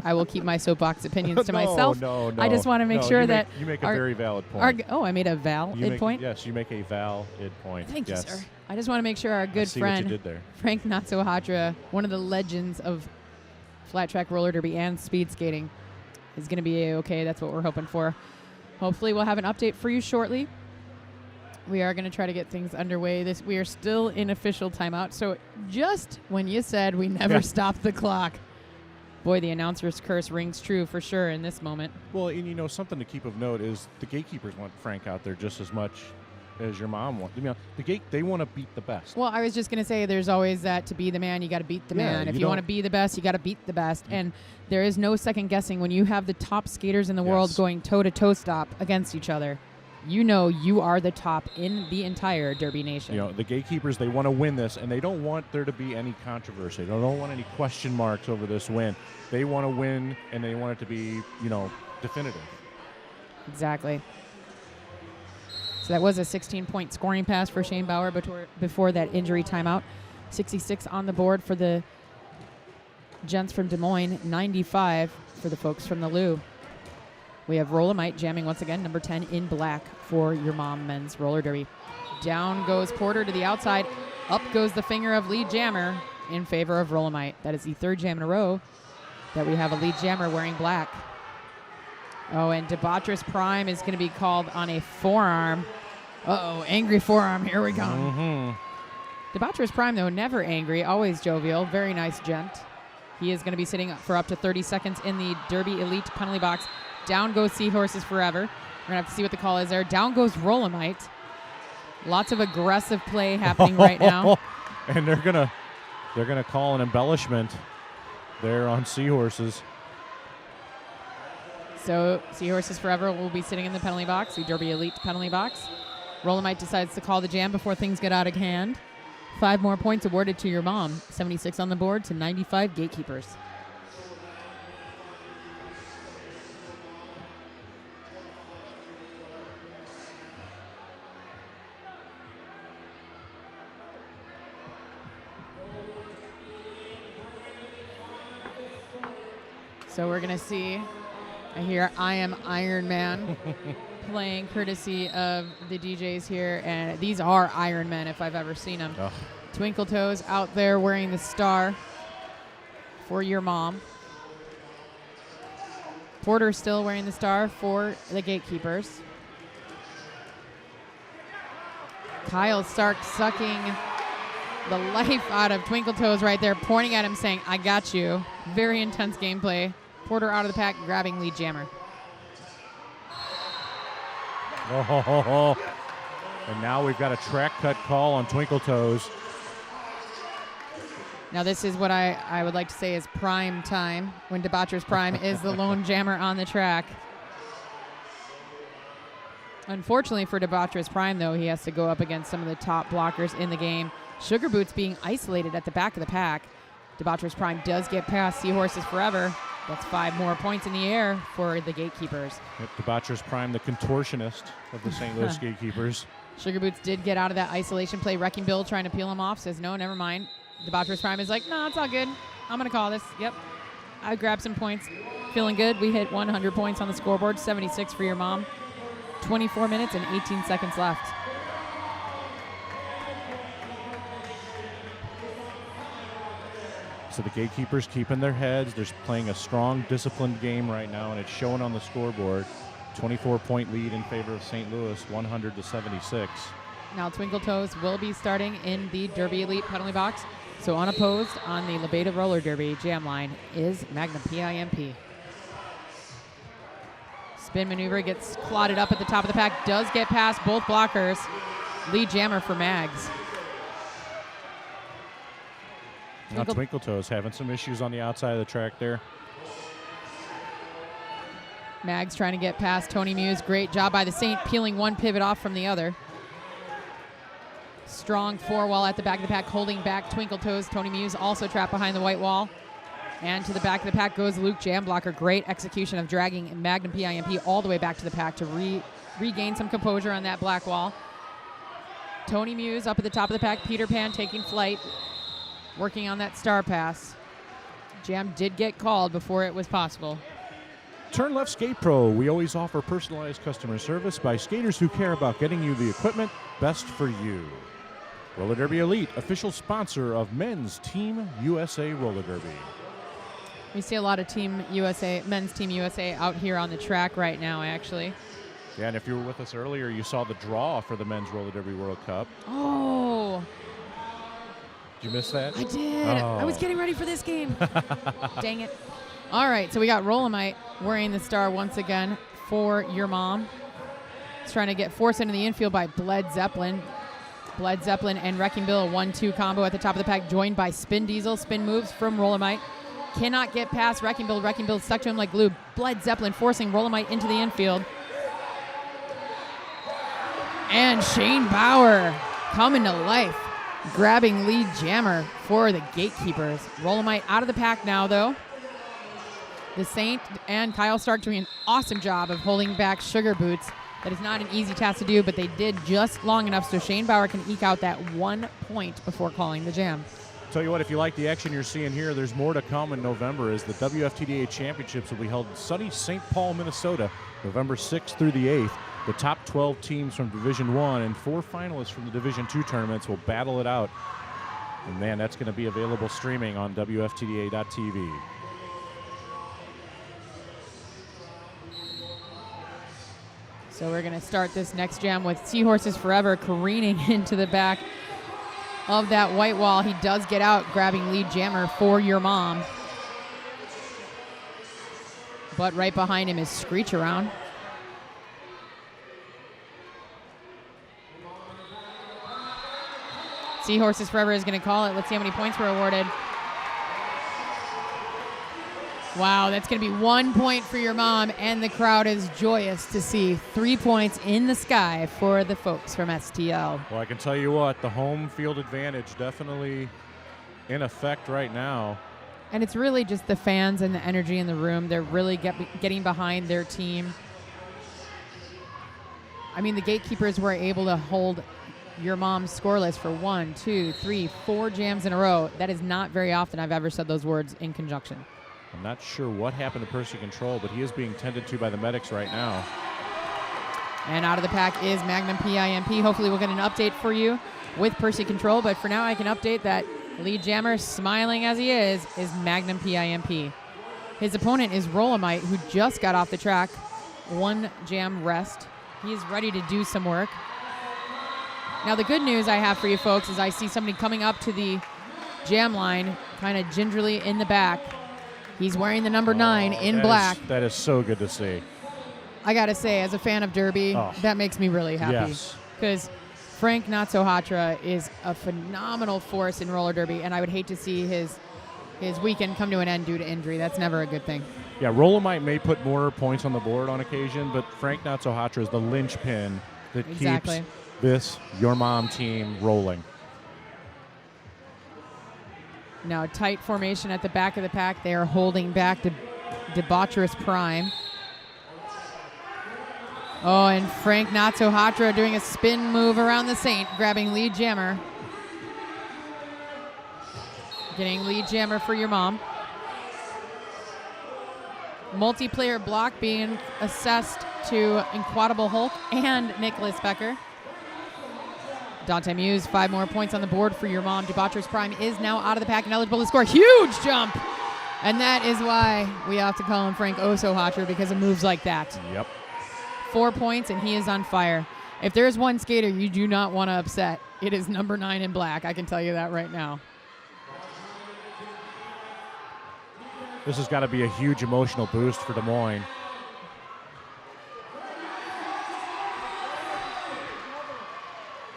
I will keep my soapbox opinions to myself. No. I just want to make sure that you make a very valid point. I made a valid point. Yes, you make a valid point. Thank you, sir. I just want to make sure our good friend Frank Not-So-Hatra, one of the legends of flat track roller derby and speed skating, is going to be okay. That's what we're hoping for. Hopefully, we'll have an update for you shortly. We are going to try to get things underway. We are still in official timeout. So just when you said we never stopped the clock, boy, the announcer's curse rings true for sure in this moment. Well, and something to keep of note is the Gatekeepers want Frank out there just as much as your mom wants. They want to beat the best. Well, I was just going to say there's always that to be the man, you got to beat the man. If you want to be the best, you got to beat the best. And there is no second guessing when you have the top skaters in the world going toe-to-toe stop against each other. You are the top in the entire Derby Nation. The Gatekeepers, they want to win this, and they don't want there to be any controversy. They don't want any question marks over this win. They want to win, and they want it to be, definitive. Exactly. So that was a 16-point scoring pass for Shane Bauer before that injury timeout. 66 on the board for the gents from Des Moines, 95 for the folks from the Lou. We have Rola jamming once again, number 10 in black for your mom men's roller derby. Down goes Porter to the outside. Up goes the finger of lead jammer in favor of Rola. That is the third jam in a row that we have a lead jammer wearing black. Oh, and Debaucherous Prime is going to be called on a forearm. Angry forearm. Here we go. Mm-hmm. Debaucherous Prime, though, never angry, always jovial. Very nice gent. He is going to be sitting for up to 30 seconds in the Derby Elite penalty box. Down goes Seahorses forever. We're going to have to see what the call is there. Down goes Rola. Lots of aggressive play happening right now. And they're gonna call an embellishment there on Seahorses. So Seahorses forever will be sitting in the penalty box, the Derby Elite penalty box. Rola decides to call the jam before things get out of hand. 5 more points awarded to your mom. 76 on the board to 95 Gatekeepers. So we're going to see, I hear I Am Iron Man playing courtesy of the DJs here. And these are Iron Men if I've ever seen them. Oh. Twinkle Toes out there wearing the star for your mom. Porter still wearing the star for the Gatekeepers. Kyle Stark sucking the life out of Twinkle Toes right there, pointing at him saying, "I got you." Very intense gameplay. Porter out of the pack, grabbing lead jammer. And now we've got a track cut call on Twinkle Toes. Now this is what I would like to say is prime time, when Debaucherous Prime is the lone jammer on the track. Unfortunately for Debaucherous Prime, though, he has to go up against some of the top blockers in the game. Sugar Boots being isolated at the back of the pack. Debaucherous Prime does get past Seahorses forever. That's 5 more points in the air for the Gatekeepers. Yep, Debaucherous Prime, the contortionist of the St. Louis Gatekeepers. Sugar Boots did get out of that isolation play. Wrecking Bill trying to peel him off, says, no, never mind. Debaucherous Prime is like, no, it's all good. I'm going to call this. Yep. I grabbed some points. Feeling good. We hit 100 points on the scoreboard. 76 for your mom. 24 minutes and 18 seconds left. So the Gatekeepers keeping their heads. They're playing a strong, disciplined game right now, and it's showing on the scoreboard. 24-point lead in favor of St. Louis, 100-76. Now Twinkle Toes will be starting in the Derby Elite penalty box. So unopposed on the Lebeda Roller Derby jam line is Magnum PIMP. Spin maneuver gets clotted up at the top of the pack. Does get past both blockers. Lead jammer for Mags. Now Twinkle Toes having some issues on the outside of the track there. Mags trying to get past Tony Muse. Great job by the Saint, peeling one pivot off from the other. Strong four wall at the back of the pack, holding back Twinkle Toes. Tony Muse also trapped behind the white wall. And to the back of the pack goes Luke Jamblocker. Great execution of dragging Magnum PIMP all the way back to the pack to regain some composure on that black wall. Tony Muse up at the top of the pack. Peter Pan taking flight, working on that star pass. Jam did get called before it was possible. Turn Left Skate Pro. We always offer personalized customer service by skaters who care about getting you the equipment best for you. Roller Derby Elite, official sponsor of Men's Team USA Roller Derby. We see a lot of Men's Team USA out here on the track right now, actually. Yeah, and if you were with us earlier, you saw the draw for the Men's Roller Derby World Cup. Oh. Did you miss that? I did. Oh. I was getting ready for this game. Dang it. All right, so we got Rolamite wearing the star once again for your mom. He's trying to get forced into the infield by Bled Zeppelin. Bled Zeppelin and Wrecking Bill, a 1-2 combo at the top of the pack, joined by Spin Diesel. Spin moves from Rolamite. Cannot get past Wrecking Bill. Wrecking Bill stuck to him like glue. Bled Zeppelin forcing Rolamite into the infield. And Shane Bauer coming to life, grabbing lead jammer for the Gatekeepers. Rolamite out of the pack now, though. The Saint and Kyle Stark doing an awesome job of holding back Sugar Boots. That is not an easy task to do, but they did just long enough so Shane Bauer can eke out that 1 point before calling the jam. Tell you what, if you like the action you're seeing here, there's more to come in November as the WFTDA Championships will be held in sunny St. Paul, Minnesota, November 6th through the 8th. The top 12 teams from Division I and 4 finalists from the Division II tournaments will battle it out. And man, that's going to be available streaming on WFTDA.tv. So we're going to start this next jam with Seahorses Forever careening into the back of that white wall. He does get out, grabbing lead jammer for your mom. But right behind him is Screech around. Seahorses Forever is going to call it. Let's see how many points were awarded. Wow, that's going to be 1 point for your mom, and the crowd is joyous to see 3 points in the sky for the folks from STL. Well, I can tell you what, the home field advantage definitely in effect right now. And it's really just the fans and the energy in the room. They're really getting behind their team. I mean, the Gatekeepers were able to hold your mom scoreless for 1, 2, 3, 4 jams in a row. That is not very often I've ever said those words in conjunction. I'm not sure what happened to Percy Control, but he is being tended to by the medics right now. And out of the pack is Magnum PIMP. Hopefully we'll get an update for you with Percy Control, but for now I can update that lead jammer, smiling as he is Magnum PIMP. His opponent is Rolamite, who just got off the track. 1 jam rest. He is ready to do some work. Now the good news I have for you folks is I see somebody coming up to the jam line kind of gingerly in the back. He's wearing the number 9 in black. That is so good to see. I got to say, as a fan of Derby, that makes me really happy. Yes. Because Frank Not-So-Hatra is a phenomenal force in roller derby, and I would hate to see his weekend come to an end due to injury. That's never a good thing. Yeah, Rolamite may put more points on the board on occasion, but Frank Not-So-Hatra is the linchpin that keeps this Your Mom team rolling. Now, tight formation at the back of the pack. They are holding back the Debaucherous Prime. Oh, and Frank Not-So-Hatra doing a spin move around the Saint, grabbing lead jammer. Getting lead jammer for your mom. Multiplayer block being assessed to Inquadable Hulk and Nicholas Becker. Dante Muse, 5 more points on the board for your mom. Debaucherous Prime is now out of the pack and eligible to score. Huge jump! And that is why we have to call him Frank Oso-Hatra, because of moves like that. Yep. 4 points, and he is on fire. If there's one skater you do not want to upset, it is number 9 in black. I can tell you that right now. This has got to be a huge emotional boost for Des Moines.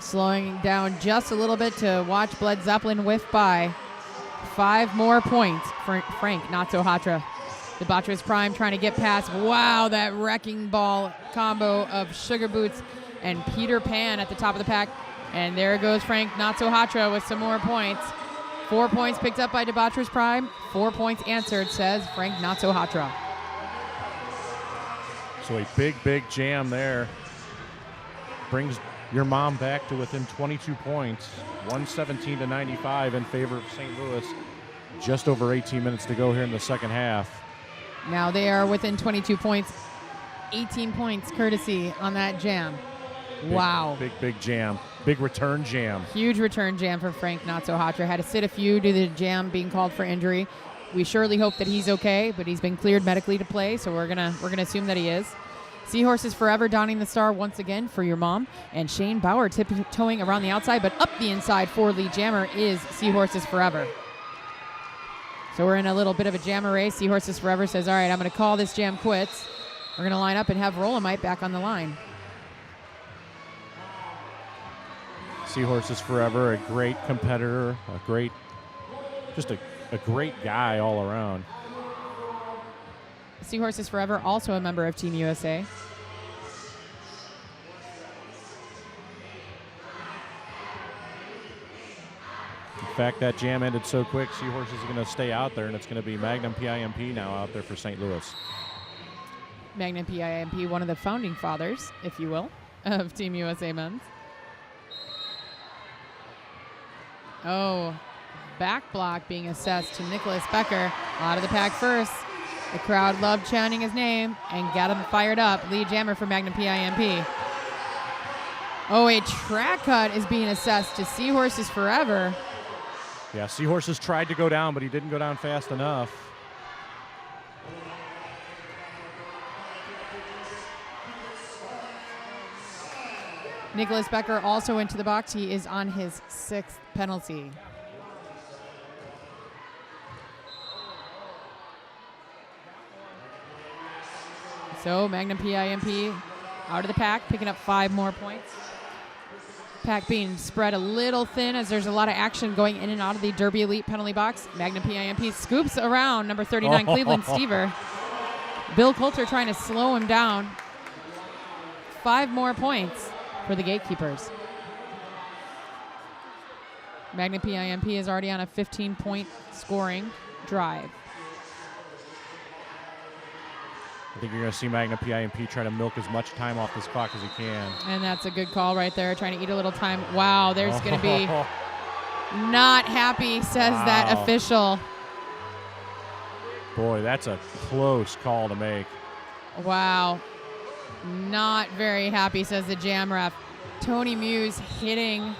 Slowing down just a little bit to watch Bled Zeppelin whiff by. 5 more points for Frank Not-So-Hatra. Debaucherous Prime trying to get past. Wow, that wrecking ball combo of Sugar Boots and Peter Pan at the top of the pack. And there goes Frank Not-So-Hatra with some more points. 4 points picked up by Debaucherous Prime. 4 points answered, says Frank Not-So-Hatra. So a big jam there. Brings your mom back to within 22 points. 117-95 in favor of St. Louis. Just over 18 minutes to go here in the second half. Now they are within 22 points. 18 points courtesy on that jam. Wow. Big jam. Big return jam. Huge return jam for Frank Not-So-Hatra. Had to sit a few due to the jam being called for injury. We surely hope that he's okay, but he's been cleared medically to play, so we're gonna assume that he is. Seahorses Forever donning the star once again for your mom. And Shane Bauer tiptoeing around the outside, but up the inside for lead jammer is Seahorses Forever. So we're in a little bit of a jammer race. Seahorses Forever says, all right, I'm going to call this jam quits. We're going to line up and have Rola back on the line. Seahorses Forever, a great competitor, just a great guy all around. Seahorses Forever, also a member of Team USA. In fact, that jam ended so quick, Seahorses is going to stay out there, and it's going to be Magnum PIMP now out there for St. Louis. Magnum PIMP, one of the founding fathers, if you will, of Team USA men's. Oh, back block being assessed to Nicholas Becker. Out of the pack first. The crowd loved chanting his name and got him fired up. Lead jammer for Magnum PIMP. Oh, a track cut is being assessed to Seahorses Forever. Yeah, Seahorses tried to go down, but he didn't go down fast enough. Nicholas Becker also into the box. He is on his 6th penalty. So Magnum PIMP out of the pack, picking up 5 more points. Pack being spread a little thin as there's a lot of action going in and out of the Derby Elite penalty box. Magnum PIMP scoops around number 39 Cleveland Stever. Bill Coulter trying to slow him down. 5 more points for the Gatekeepers. Magnum PIMP is already on a 15-point scoring drive. I think you're going to see Magnum PIMP try to milk as much time off this clock as he can. And that's a good call right there, trying to eat a little time. Wow, there's going to be not happy, says that official. Boy, that's a close call to make. Wow. Not very happy, says the jam ref. Tony Muse hitting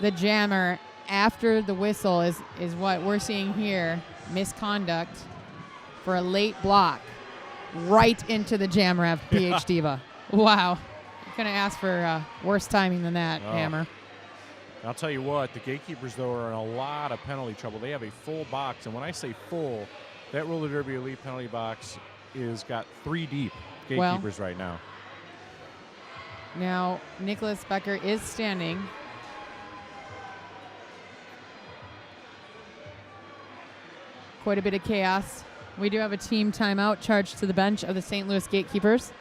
the jammer after the whistle is what we're seeing here. Misconduct for a late block. Right into the jam ref, PH Diva. Wow. You're going to ask for worse timing than that, Hammer. I'll tell you what, the Gatekeepers, though, are in a lot of penalty trouble. They have a full box, and when I say full, that Roller Derby Elite penalty box is got 3 deep Gatekeepers right now. Now, Nicholas Becker is standing. Quite a bit of chaos. We do have a team timeout charged to the bench of the St. Louis Gatekeepers.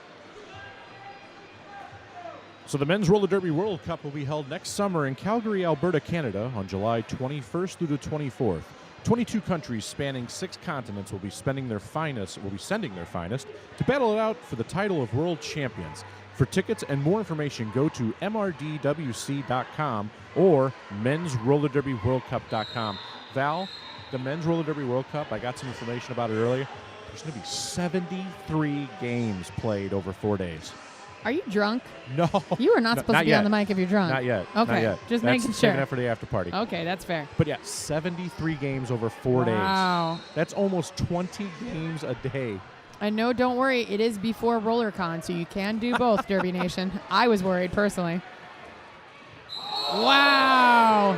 So the Men's Roller Derby World Cup will be held next summer in Calgary, Alberta, Canada on July 21st through the 24th. 22 countries spanning 6 continents will be sending their finest to battle it out for the title of world champions. For tickets and more information, go to MRDWC.com or mensrollerderbyworldcup.com. Val, the Men's Roller Derby World Cup, I got some information about it earlier. There's going to be 73 games played over 4 days. Are you drunk? No. You are not supposed to be yet. On the mic if you're drunk. Not yet. Okay. Not yet. Just That's making sure. saving that for the after party. Okay, that's fair. But yeah, 73 games over 4 days. Wow. That's almost 20 games a day. And no, don't worry. It is before RollerCon, so you can do both, Derby Nation. I was worried personally. Wow.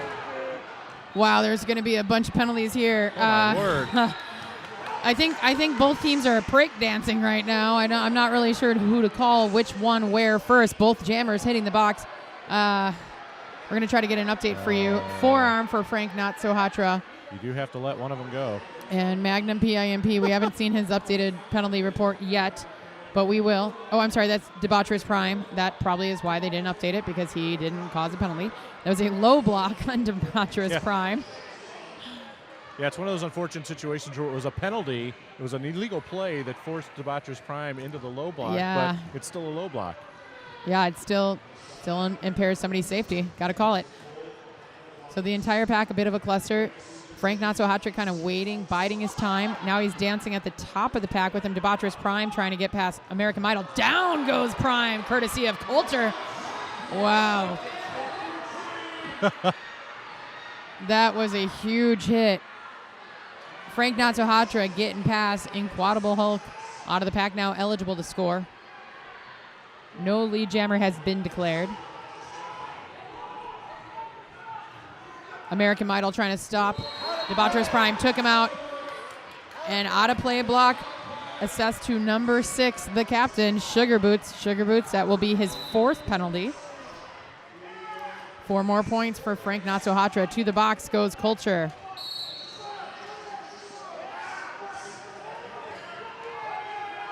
Wow, there's going to be a bunch of penalties here. Oh, my word. I think both teams are break dancing right now. I'm not really sure who to call which one where first. Both jammers hitting the box. We're going to try to get an update for you. Forearm for Frank Not-So-Hatra. You do have to let one of them go. And Magnum PIMP, we haven't seen his updated penalty report yet, but we will. Oh, I'm sorry, that's Debaucherous Prime. That probably is why they didn't update it, because he didn't cause a penalty. That was a low block on Debaucherous Prime. Yeah, it's one of those unfortunate situations where it was a penalty. It was an illegal play that forced Debaucherous Prime into the low block, but it's still a low block. Yeah, it still impairs somebody's safety. Got to call it. So the entire pack, a bit of a cluster. Frank Not So Hot Trick kind of waiting, biding his time. Now he's dancing at the top of the pack with him. Debaucherous Prime trying to get past American Idol. Down goes Prime, courtesy of Coulter. Wow. That was a huge hit. Frank Not So Hot Trick getting past Inquadable Hulk out of the pack, now eligible to score. No lead jammer has been declared. American Idol trying to stop. Debaucherous Prime took him out. And out of play block assessed to number 6, the captain, Sugar Boots. Sugar Boots, that will be his 4th penalty. 4 more points for Frank Not So Hot Trick. To the box goes Coulter.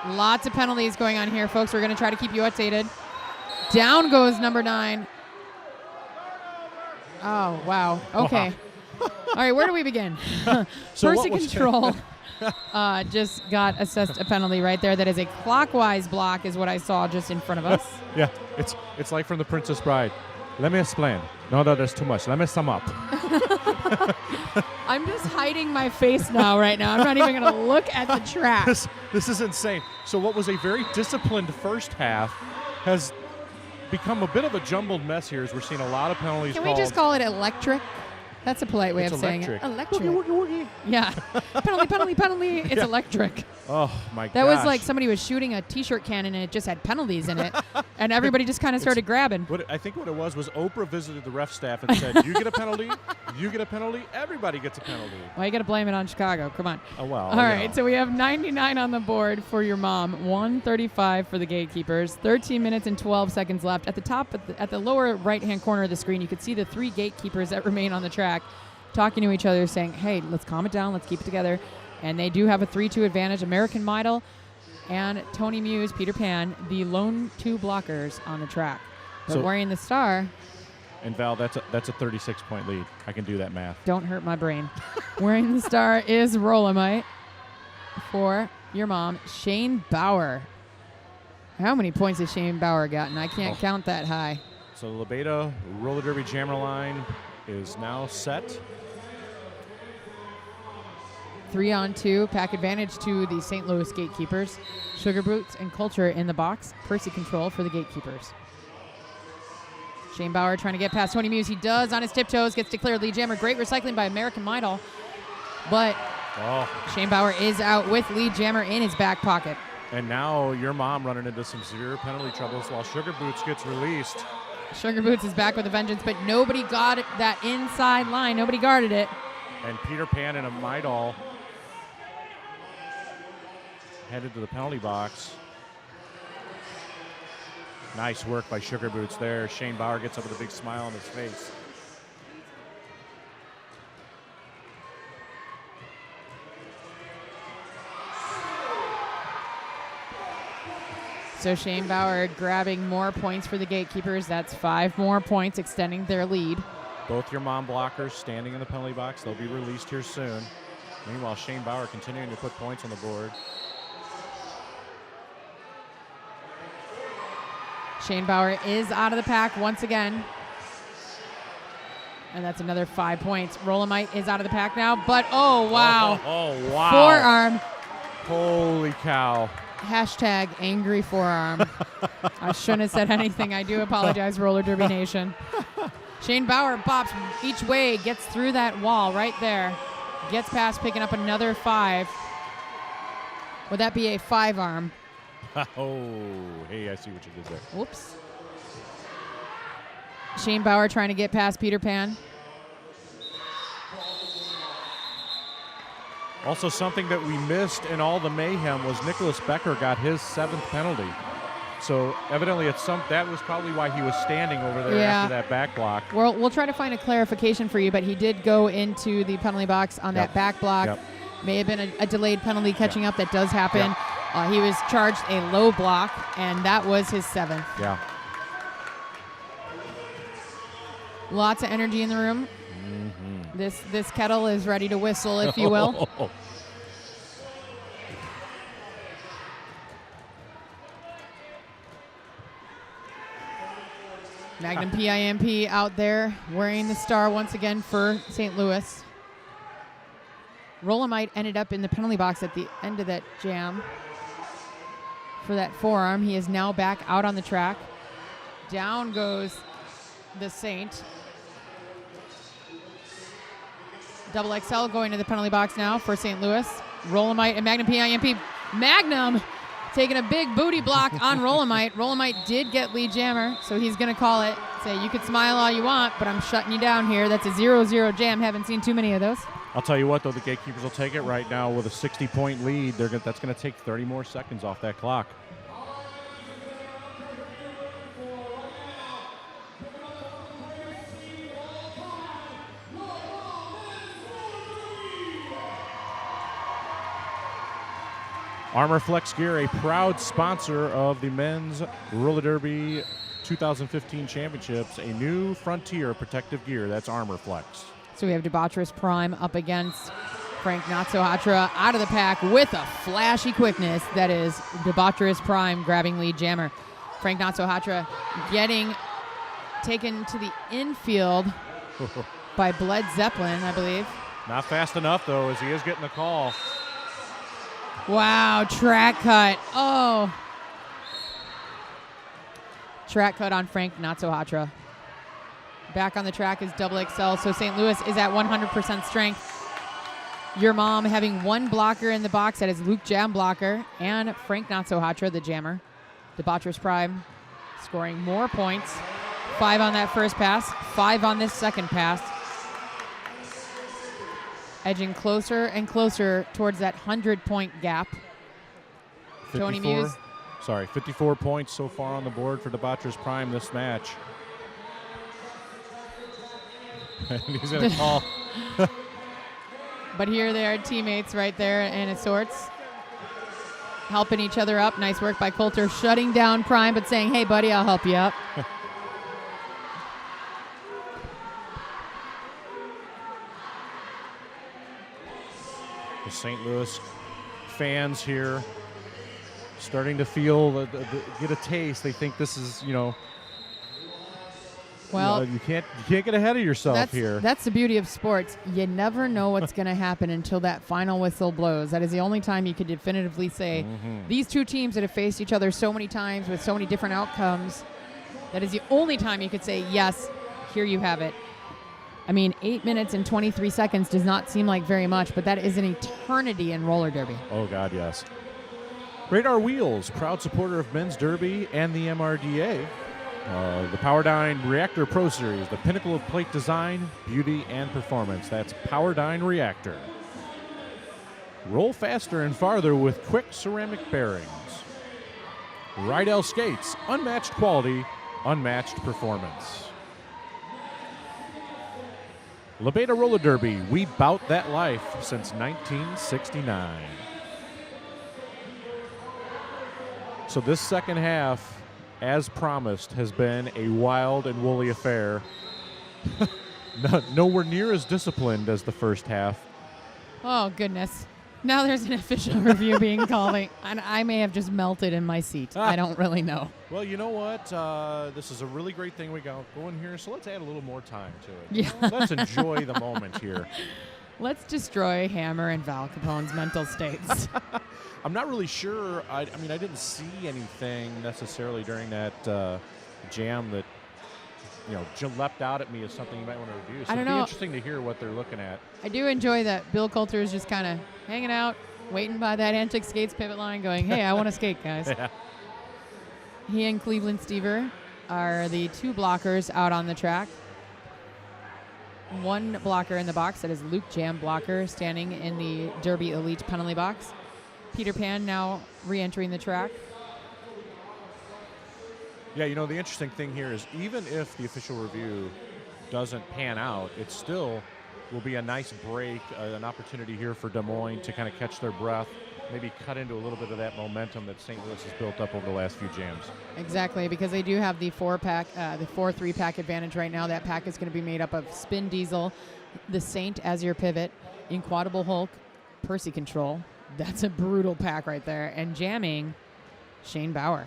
Lots of penalties going on here, folks. We're going to try to keep you updated. Down goes number 9. Oh, wow. Okay. All right, where do we begin? Person Control just got assessed a penalty right there. That is a clockwise block is what I saw just in front of us. Yeah, it's like from The Princess Bride. Let me explain. No, there's too much. Let me sum up. I'm just hiding my face right now. I'm not even going to look at the track. This is insane. So what was a very disciplined first half has become a bit of a jumbled mess here as we're seeing a lot of penalties Can called. we just call it electric? That's a polite way It's of saying it. electric. Electric. Woogie. Yeah. Penalty. It's electric. Oh, my God. That was like somebody was shooting a T-shirt cannon and it just had penalties in it. And everybody just kind of started grabbing. I think what it was Oprah visited the ref staff and said, you get a penalty, you get a penalty, everybody gets a penalty. Well, you got to blame it on Chicago. Come on. Oh, well. All right, so we have 99 on the board for your mom, 135 for the Gatekeepers, 13 minutes and 12 seconds left. At the top, at the lower right-hand corner of the screen, you can see the 3 Gatekeepers that remain on the track talking to each other, saying, hey, let's calm it down, let's keep it together. And they do have a 3-2 advantage. American Idol and Tony Muse, Peter Pan, the lone 2 blockers on the track. But So wearing the star. And Val, that's a 36-point lead. I can do that math. Don't hurt my brain. Wearing the star is Rola for your mom, Shane Bauer. How many points has Shane Bauer gotten? I can't count that high. So the Beta roller derby jammer line is now set. 3-on-2, pack advantage to the St. Louis Gatekeepers. Sugar Boots and Coulter in the box. Percy Control for the Gatekeepers. Shane Bauer trying to get past Tony Muse. He does on his tiptoes, gets declared lead jammer. Great recycling by American Idol. But Shane Bauer is out with lead jammer in his back pocket. And now your mom running into some severe penalty troubles while Sugar Boots gets released. Sugar Boots is back with a vengeance, but nobody got it, that inside line. Nobody guarded it. And Peter Pan and a Midol headed to the penalty box. Nice work by Sugar Boots there. Shane Bauer gets up with a big smile on his face. So Shane Bauer grabbing more points for the Gatekeepers. That's 5 more points, extending their lead. Both your mom blockers standing in the penalty box. They'll be released here soon. Meanwhile, Shane Bauer continuing to put points on the board. Shane Bauer is out of the pack once again. And that's another 5 points. Rolamite is out of the pack now, but oh, wow. Oh, wow. Forearm. Holy cow. Hashtag angry forearm. I shouldn't have said anything. I do apologize, Roller Derby Nation. Shane Bauer bops each way, gets through that wall right there. Gets past, picking up another 5. Would that be a 5-arm? Oh, hey, I see what you did there. Whoops. Shane Bauer trying to get past Peter Pan. Also, something that we missed in all the mayhem was Nicholas Becker got his 7th penalty. So evidently, that was probably why he was standing over there after that back block. We'll try to find a clarification for you, but he did go into the penalty box on that back block. May have been a delayed penalty catching up. That does happen. He was charged a low block, and that was his 7th. Yeah. Lots of energy in the room. This kettle is ready to whistle, if you will. Magnum PIMP out there wearing the star once again for St. Louis. Rola ended up in the penalty box at the end of that jam for that forearm. He is now back out on the track. Down goes the Saint. Double XL going to the penalty box now for St. Louis. Rolamite and Magnum PIMP. Magnum taking a big booty block on Rolamite. Rolamite did get lead jammer, so he's going to call it. Say, you could smile all you want, but I'm shutting you down here. That's a 0-0 jam. Haven't seen too many of those. I'll tell you what, though, the Gatekeepers will take it right now with a 60-point lead. That's going to take 30 more seconds off that clock. Armor Flex Gear, a proud sponsor of the men's Roller Derby 2015 championships, a new frontier protective gear. That's Armor Flex. So we have Debaucherous Prime up against Frank Not-So-Hatra out of the pack with a flashy quickness. That is Debaucherous Prime grabbing lead jammer. Frank Not-So-Hatra getting taken to the infield by Bled Zeppelin, I believe. Not fast enough, though, as he is getting the call. Wow, track cut. Oh. Track cut on Frank Not-So-Hatra. Back on the track is Double XL, so St. Louis is at 100% strength. Your mom having one blocker in the box, that is Luke Jam blocker, and Frank Not-So-Hatra, the jammer. Debaucherous Prime scoring more points. 5 on that first pass, 5 on this second pass. Edging closer and closer towards that 100-point gap. 54, Tony Muse. 54 points so far on the board for Debaucherous Prime this match. And he's going to call. But here they are, teammates right there in his sorts. Helping each other up. Nice work by Coulter, shutting down Prime, but saying, hey, buddy, I'll help you up. The St. Louis fans here starting to feel, get a taste. They think this is, well, you can't get ahead of yourself here. That's the beauty of sports. You never know what's going to happen until that final whistle blows. That is the only time you could definitively say these two teams that have faced each other so many times with so many different outcomes, that is the only time you could say, yes, here you have it. I mean, 8 minutes and 23 seconds does not seem like very much, but that is an eternity in roller derby. Oh, God, yes. Radar Wheels, proud supporter of Men's Derby and the MRDA. The Powerdyne Reactor Pro Series, the pinnacle of plate design, beauty, and performance. That's Powerdyne Reactor. Roll faster and farther with quick ceramic bearings. Rydell Skates, unmatched quality, unmatched performance. La Beta Roller Derby, we bout that life since 1969. So this second half, as promised, has been a wild and woolly affair. Nowhere near as disciplined as the first half. Oh, goodness. Now there's an official review being called, and I may have just melted in my seat. I don't really know. Well, you know what? This is a really great thing we got going here, so let's add a little more time to it. Yeah. Let's enjoy the moment here. Let's destroy Hammer and Val Capone's mental states. I'm not really sure. I mean, I didn't see anything necessarily during that jam that, leapt out at me as something you might want to review. So it'd be interesting to hear what they're looking at. I do enjoy that Bill Coulter is just kind of hanging out, waiting by that Antic Skates pivot line going, hey, I want to skate, guys. Yeah. He and Cleveland Stever are the two blockers out on the track. One blocker in the box, that is Luke Jam blocker, standing in the Derby Elite penalty box. Peter Pan now re-entering the track. Yeah, the interesting thing here is even if the official review doesn't pan out, it's still will be a nice break, an opportunity here for Des Moines to kind of catch their breath, maybe cut into a little bit of that momentum that St. Louis has built up over the last few jams. Exactly, because they do have the 4-3-pack advantage right now. That pack is going to be made up of Spin Diesel, the Saint as your pivot, Inquadable Hulk, Percy Control. That's a brutal pack right there. And jamming, Shane Bauer.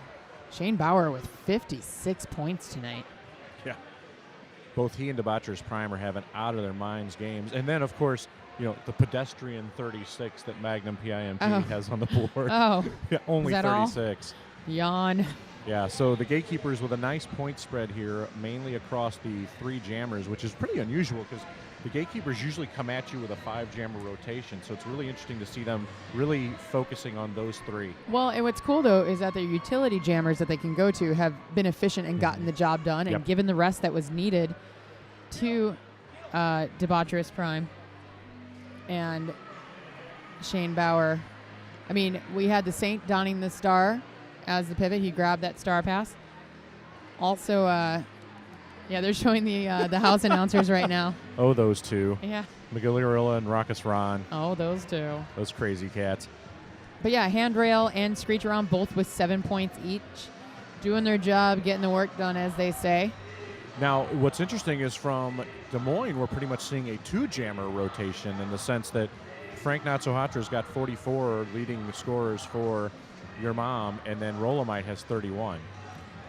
Shane Bauer with 56 points tonight. Yeah. Both he and Debaucherous Prime are having out of their minds games. And then, of course, you know, the pedestrian 36 that Magnum PIMP has on the board. Oh. Yeah, only is that 36. All? Yawn. Yeah, so the Gatekeepers with a nice point spread here, mainly across the 3 jammers, which is pretty unusual because the Gatekeepers usually come at you with a 5-jammer rotation. So it's really interesting to see them really focusing on those 3. Well, and what's cool, though, is that their utility jammers that they can go to have been efficient and gotten the job done and given the rest that was needed to Debaucherous Prime and Shane Bauer. I mean, we had the Saint donning the star as the pivot. He grabbed that star pass. Also, yeah, they're showing the house announcers right now. Oh, those 2. Yeah. Rola and Raucous Ron. Oh, those 2. Those crazy cats. But yeah, Handrail and Screech around both with 7 points each. Doing their job, getting the work done, as they say. Now, what's interesting is from Des Moines, we're pretty much seeing a 2-jammer rotation in the sense that Frank Not-So-Hatra's got 44 leading scorers for Your Mom, and then Rolamite has 31.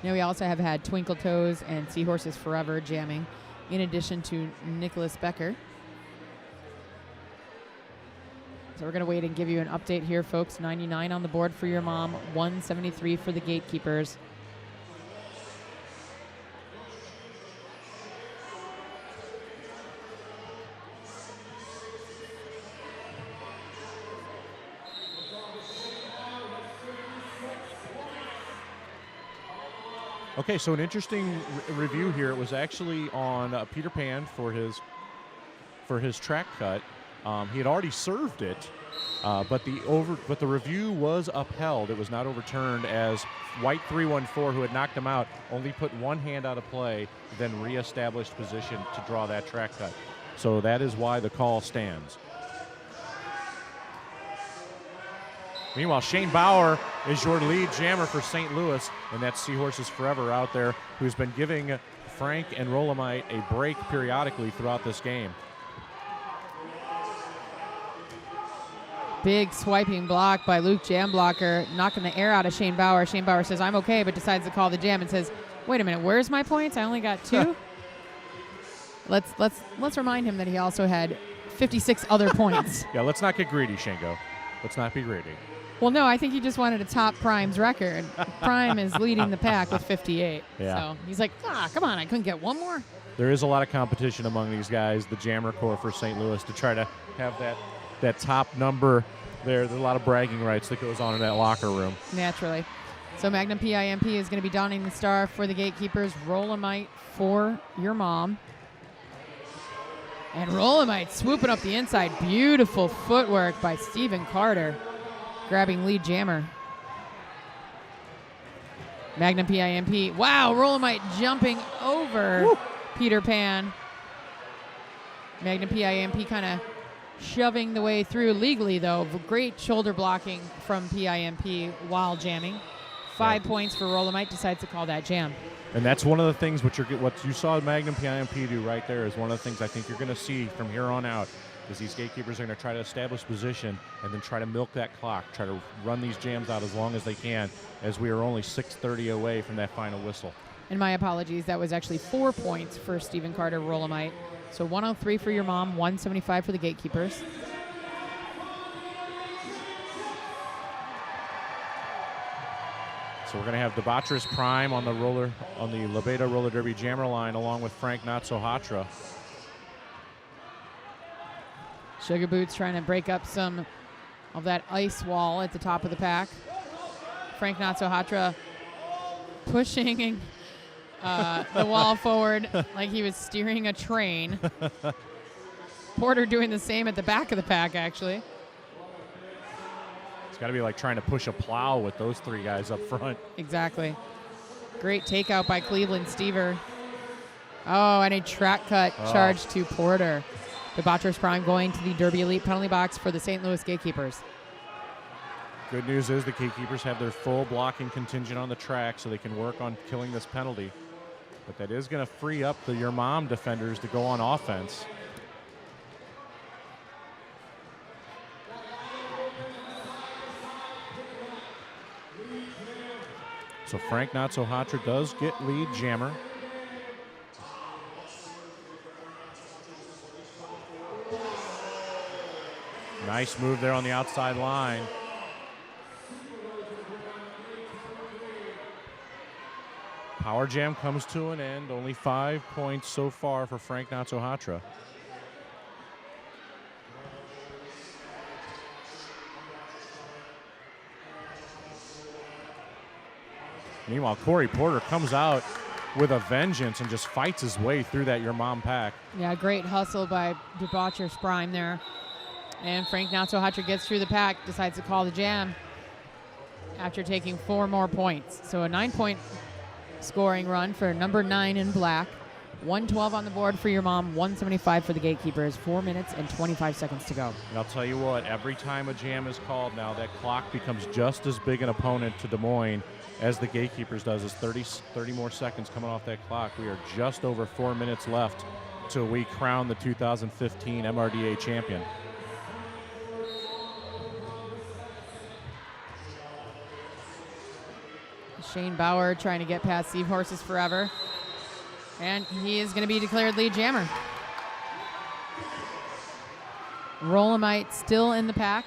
Now we also have had Twinkle Toes and Seahorses Forever jamming, in addition to Nicholas Becker. So we're going to wait and give you an update here, folks. 99 on the board for Your Mom, 173 for the Gatekeepers. Okay, so an interesting review here. It was actually on Peter Pan for his track cut. He had already served it, but the review was upheld. It was not overturned as White 314, who had knocked him out, only put one hand out of play, then reestablished position to draw that track cut. So that is why the call stands. Meanwhile, Shane Bauer is your lead jammer for St. Louis, and that's Seahorses Forever out there, who's been giving Frank and Rolamite a break periodically throughout this game. Big swiping block by Luke Jamblocker, knocking the air out of Shane Bauer. Shane Bauer says, I'm okay, but decides to call the jam and says, wait a minute, where's my points? I only got 2. Let's remind him that he also had 56 other points. Yeah, let's not get greedy, Shango. Let's not be greedy. Well, no, I think he just wanted to top Prime's record. Prime is leading the pack with 58. Yeah. So he's like, come on, I couldn't get one more. There is a lot of competition among these guys, the jammer corps for St. Louis, to try to have that top number there. There's a lot of bragging rights that goes on in that locker room. Naturally. So Magnum PIMP is going to be donning the star for the Gatekeepers. Rolamite for Your Mom. And Rolamite swooping up the inside. Beautiful footwork by Stephen Carter, grabbing lead jammer. Magnum PIMP. Wow, Rolamite jumping over Peter Pan. Magnum PIMP kind of shoving the way through legally, though. Great shoulder blocking from PIMP while jamming. 5 points for Rolamite. Decides to call that jam. And that's one of the things what you saw Magnum PIMP do right there is one of the things I think you're going to see from here on out is these Gatekeepers are going to try to establish position and then try to milk that clock, try to run these jams out as long as they can, as we are only 6:30 away from that final whistle. And my apologies, that was actually 4 points for Stephen Carter Rolamite. So 103 for Your Mom, 175 for the Gatekeepers. So we're going to have Debaucherous Prime on the Lobeda Roller Derby jammer line along with Frank Not-So-Hatra. Sugar Boots trying to break up some of that ice wall at the top of the pack. Frank Not-So-Hatra pushing the wall forward like he was steering a train. Porter doing the same at the back of the pack, actually. It's got to be like trying to push a plow with those 3 guys up front. Exactly. Great takeout by Cleveland Stever. Oh, and a track cut charge to Porter. Debaucher's Prime going to the Derby Elite penalty box for the St. Louis Gatekeepers. Good news is the Gatekeepers have their full blocking contingent on the track, so they can work on killing this penalty. But that is going to free up your mom defenders to go on offense. So Frank Not-So-Hatra does get lead jammer. Nice move there on the outside line. Power jam comes to an end. Only 5 points so far for Frank Not-So-Hatra. Meanwhile, Corey Porter comes out with a vengeance and just fights his way through that Your Mom pack. Yeah, great hustle by Debaucher's Prime there. And Frank Not-So-Hatra gets through the pack, decides to call the jam after taking 4 more points. So a 9-point scoring run for number 9 in black. 112 on the board for Your Mom, 175 for the Gatekeepers. 4 minutes and 25 seconds to go. And I'll tell you what, every time a jam is called now, that clock becomes just as big an opponent to Des Moines as the Gatekeepers does. Is 30 more seconds coming off that clock. We are just over 4 minutes left till we crown the 2015 MRDA champion. Shane Bauer trying to get past Seahorses forever. And he is going to be declared lead jammer. Rola still in the pack.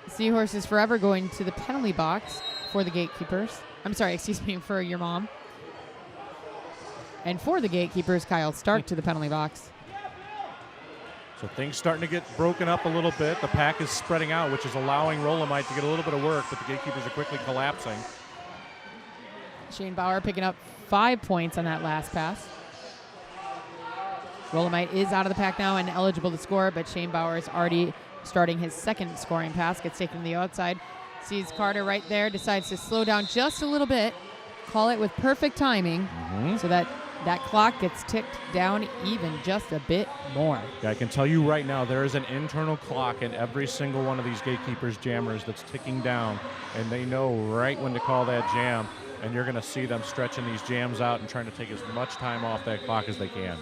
Seahorses forever going to the penalty box for the Gatekeepers. I'm sorry, excuse me, for Your Mom. And for the Gatekeepers, Kyle Stark to the penalty box. So things starting to get broken up a little bit. The pack is spreading out, which is allowing Rolamite to get a little bit of work, but the Gatekeepers are quickly collapsing. Shane Bauer picking up 5 points on that last pass. Rolamite is out of the pack now and eligible to score, but Shane Bauer is already starting his second scoring pass. Gets taken to the outside. Sees Carter right there. Decides to slow down just a little bit. Call it with perfect timing so that clock gets ticked down even just a bit more. Yeah, I can tell you right now, there is an internal clock in every single one of these Gatekeepers jammers that's ticking down, and they know right when to call that jam, and you're going to see them stretching these jams out and trying to take as much time off that clock as they can.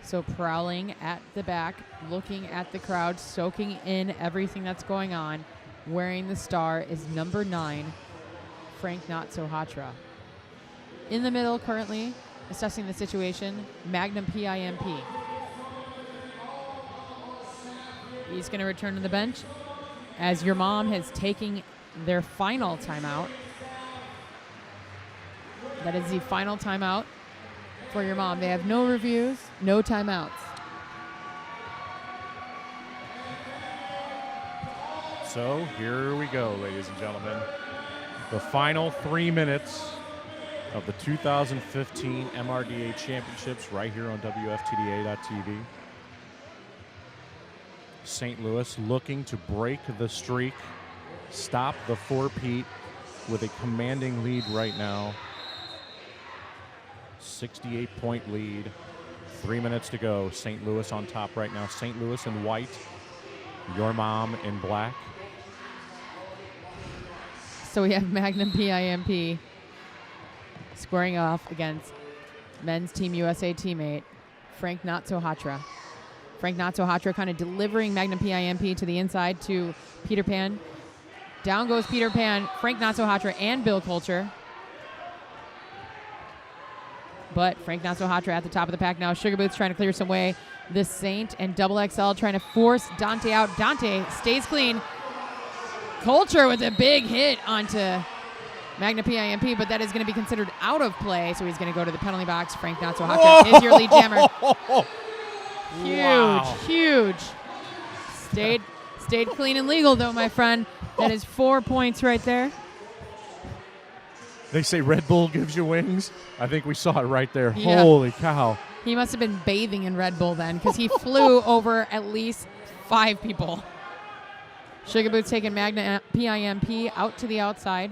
So prowling at the back, looking at the crowd, soaking in everything that's going on. Wearing the star is number 9, Frank Not-So-Hatra. In the middle currently, assessing the situation, Magnum PIMP. He's going to return to the bench as Your Mom has taken their final timeout. That is the final timeout for Your Mom. They have no reviews, no timeouts. So here we go, ladies and gentlemen. The final 3 minutes of the 2015 MRDA Championships right here on WFTDA.tv. St. Louis looking to break the streak, stop the four-peat with a commanding lead right now. 68-point lead. 3 minutes to go. St. Louis on top right now. St. Louis in white. Your Mom in black. So we have Magnum PIMP squaring off against men's Team USA teammate Frank Not-So-Hatra. Frank Not-So-Hatra kind of delivering Magnum PIMP to the inside to Peter Pan. Down goes Peter Pan, Frank Not-So-Hatra, and Bill Coulter. But Frank Not-So-Hatra at the top of the pack now. Sugar Boots trying to clear some way. The Saint and Double XL trying to force Dante out. Dante stays clean. Coulter with a big hit onto Magnum PIMP, but that is going to be considered out of play, so he's going to go to the penalty box. Frank Not-So-Hatra is your lead jammer. Huge, wow. Huge. Stayed clean and legal, though, my friend. That is 4 points right there. They say Red Bull gives you wings. I think we saw it right there. Yeah. Holy cow. He must have been bathing in Red Bull then, because he flew over at least 5 people. Sugar Boots taking Magnum PIMP out to the outside.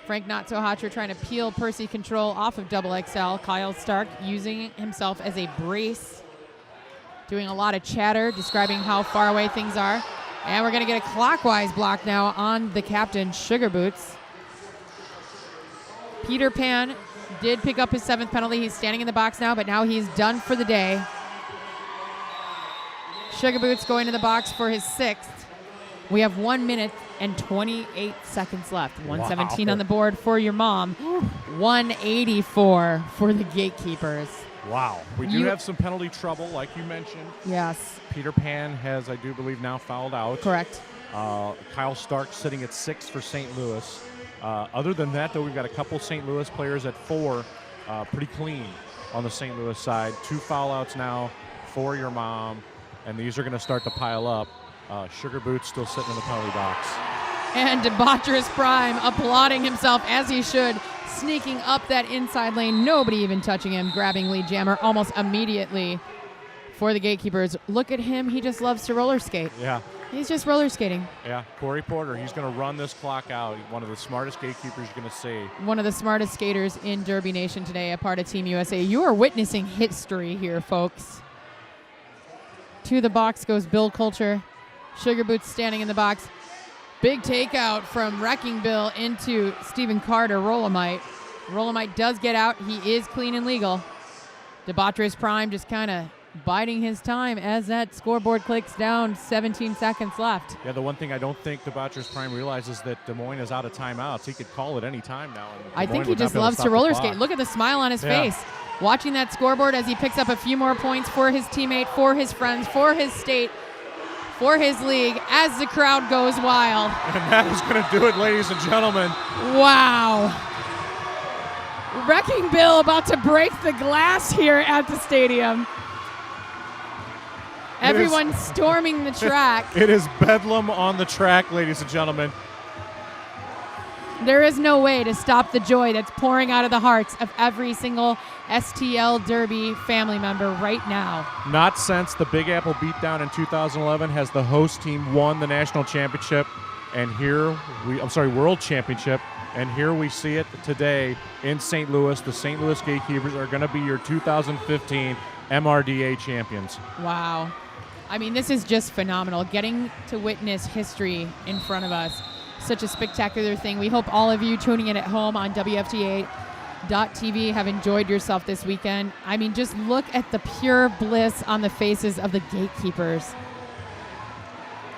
Frank Not-So-Hotcher trying to peel Percy Control off of Double XL. Kyle Stark using himself as a brace, doing a lot of chatter, describing how far away things are. And we're going to get a clockwise block now on the captain, Sugar Boots. Peter Pan did pick up his 7th penalty. He's standing in the box now, but now he's done for the day. Sugar Boots going to the box for his 6th. We have 1 minute and 28 seconds left. 117 on the board for your mom. 184 for the Gatekeepers. Wow. We do have some penalty trouble, like you mentioned. Yes. Peter Pan has, I do believe, now fouled out. Correct. Kyle Stark sitting at 6 for St. Louis. Other than that, though, we've got a couple St. Louis players at 4, pretty clean on the St. Louis side. 2 foul outs now for your mom, and these are going to start to pile up. Sugar Boots still sitting in the penalty box. And Debaucherous Prime applauding himself as he should, sneaking up that inside lane. Nobody even touching him, grabbing lead jammer almost immediately for the Gatekeepers. Look at him. He just loves to roller skate. Yeah. He's just roller skating. Yeah, Corey Porter, he's going to run this clock out. One of the smartest Gatekeepers you're going to see. One of the smartest skaters in Derby Nation today, a part of Team USA. You are witnessing history here, folks. To the box goes Bill Coulter. Sugar Boots standing in the box. Big takeout from Wrecking Bill into Stephen Carter, Rolamite. Rolamite does get out. He is clean and legal. Debaucherous Prime just kind of biding his time as that scoreboard clicks down. 17 seconds left. Yeah, the one thing I don't think Debaucherous Prime realizes that Des Moines is out of timeouts. He could call at any time now. I think he just loves to roller skate. Look at the smile on his face. Watching that scoreboard as he picks up a few more points for his teammate, for his friends, for his state, for his league, as the crowd goes wild. And that is going to do it, ladies and gentlemen. Wow. Wrecking Bill about to break the glass here at the stadium. Everyone storming the track. It is bedlam on the track, ladies and gentlemen. There is no way to stop the joy that's pouring out of the hearts of every single STL Derby family member right now. Not since the Big Apple beatdown in 2011 has the host team won the national championship, and world championship, and here we see it today in St. Louis. The St. Louis Gatekeepers are going to be your 2015 MRDA champions. Wow. I mean, this is just phenomenal. Getting to witness history in front of us. Such a spectacular thing. We hope all of you tuning in at home on WFTA.tv have enjoyed yourself this weekend. I mean, just look at the pure bliss on the faces of the Gatekeepers.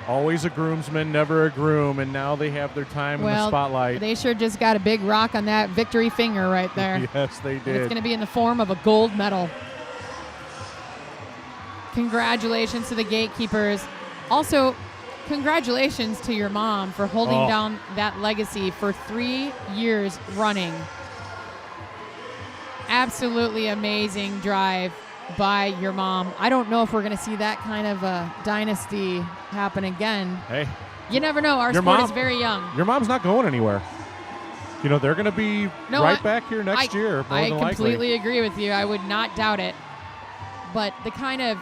Always a groomsman, never a groom, and now they have their time in the spotlight. They sure just got a big rock on that victory finger right there. Yes, they did. And it's going to be in the form of a gold medal. Congratulations to the Gatekeepers. Also, congratulations to your mom for holding down that legacy for 3 years running. Absolutely amazing drive by your mom. I don't know if we're going to see that kind of a dynasty happen again. Hey. You never know. Our sport is very young. Your mom's not going anywhere. You know, they're going to be back here next year. I completely agree with you. I would not doubt it. But the kind of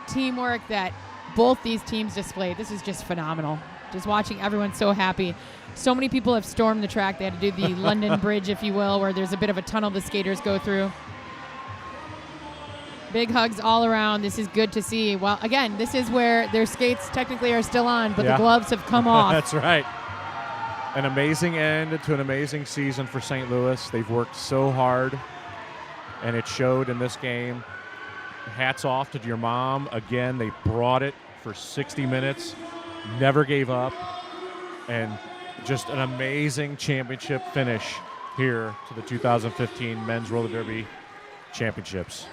teamwork that both these teams displayed, this is just phenomenal. Just watching everyone so happy. So many people have stormed the track. They had to do the London Bridge, if you will, where there's a bit of a tunnel the skaters go through. Big hugs all around. This is good to see. Well, again, this is where their skates technically are still on, but the gloves have come off. That's right. An amazing end to an amazing season for St. Louis. They've worked so hard, and it showed in this game. Hats off to your mom. Again, they brought it for 60 minutes, never gave up, and just an amazing championship finish here to the 2015 Men's Roller Derby Championships.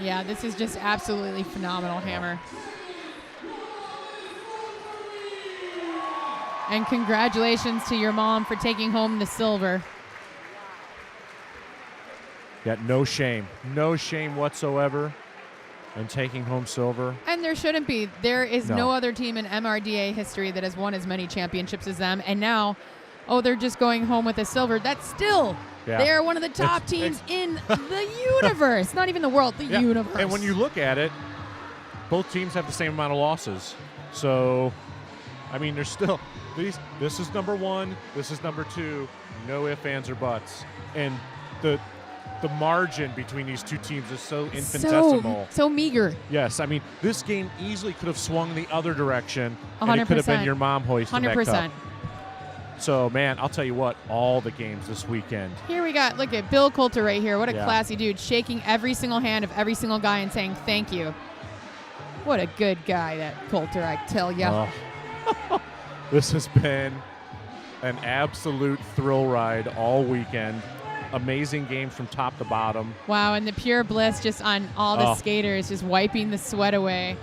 Yeah, this is just absolutely phenomenal, Hammer. And congratulations to your mom for taking home the silver. Yeah, no shame whatsoever in taking home silver. And there shouldn't be. There is no other team in MRDA history that has won as many championships as them. And now, they're just going home with a silver. That's still, they're one of the top teams in the universe. Not even the world, the universe. And when you look at it, both teams have the same amount of losses. So, I mean, there's still This is number 1. This is number 2. No ifs, ands, or buts. And the margin between these two teams is so infinitesimal. So meager. Yes, I mean, this game easily could have swung the other direction, 100%. and it could have been your mom hoisting that 100%. cup. So, man, I'll tell you what, all the games this weekend. Here we got, look at Bill Coulter right here. What a Yeah. classy dude, shaking every single hand of every single guy and saying thank you. What a good guy, that Coulter, I tell ya. This has been an absolute thrill ride all weekend. Amazing games from top to bottom. Wow, and the pure bliss just on all the skaters, just wiping the sweat away.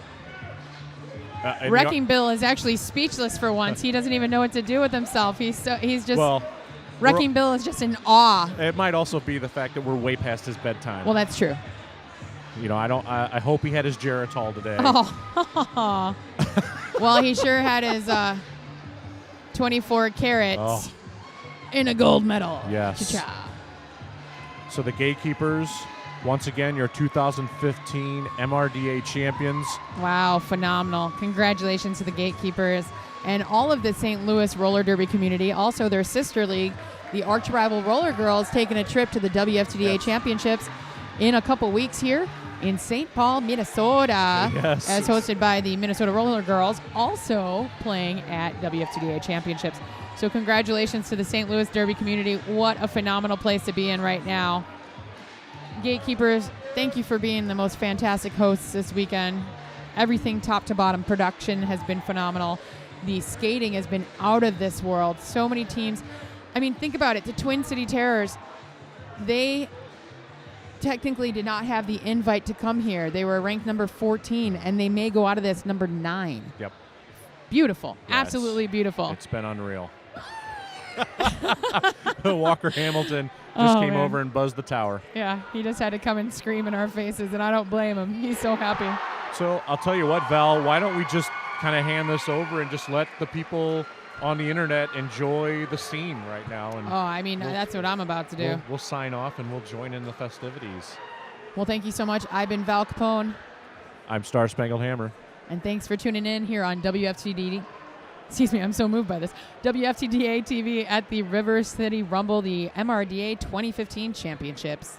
Wrecking Bill is actually speechless for once. He doesn't even know what to do with himself. Wrecking Bill is just in awe. It might also be the fact that we're way past his bedtime. Well, that's true. You know, I hope he had his Geritol today. Oh. Well, he sure had his 24 carats in a gold medal. Yes. Cha-cha. So the Gatekeepers, once again, your 2015 MRDA champions. Wow, phenomenal. Congratulations to the Gatekeepers and all of the St. Louis roller derby community. Also their sister league, the arch rival Roller Girls, taking a trip to the WFTDA championships in a couple weeks here in St. Paul, Minnesota, Yes. as hosted by the Minnesota Roller Girls, also playing at WFTDA championships. So congratulations to the St. Louis derby community. What a phenomenal place to be in right now. Gatekeepers, thank you for being the most fantastic hosts this weekend. Everything top to bottom production has been phenomenal. The skating has been out of this world. So many teams. I mean, think about it. The Twin City Terrors, they technically did not have the invite to come here. They were ranked number 14, and they may go out of this number 9. Yep. Beautiful. Yeah, absolutely beautiful. It's been unreal. Walker Hamilton just came over and buzzed the tower. Yeah, he just had to come and scream in our faces, and I don't blame him. He's so happy. So I'll tell you what, Val, why don't we just kind of hand this over and just let the people on the internet enjoy the scene right now? And that's what I'm about to do. We'll sign off and we'll join in the festivities. Well, thank you so much. I've been Val Capone. I'm Star Spangled Hammer. And thanks for tuning in here on WFTD. Excuse me, I'm so moved by this. WFTDA TV at the River City Rumble, the MRDA 2015 Championships.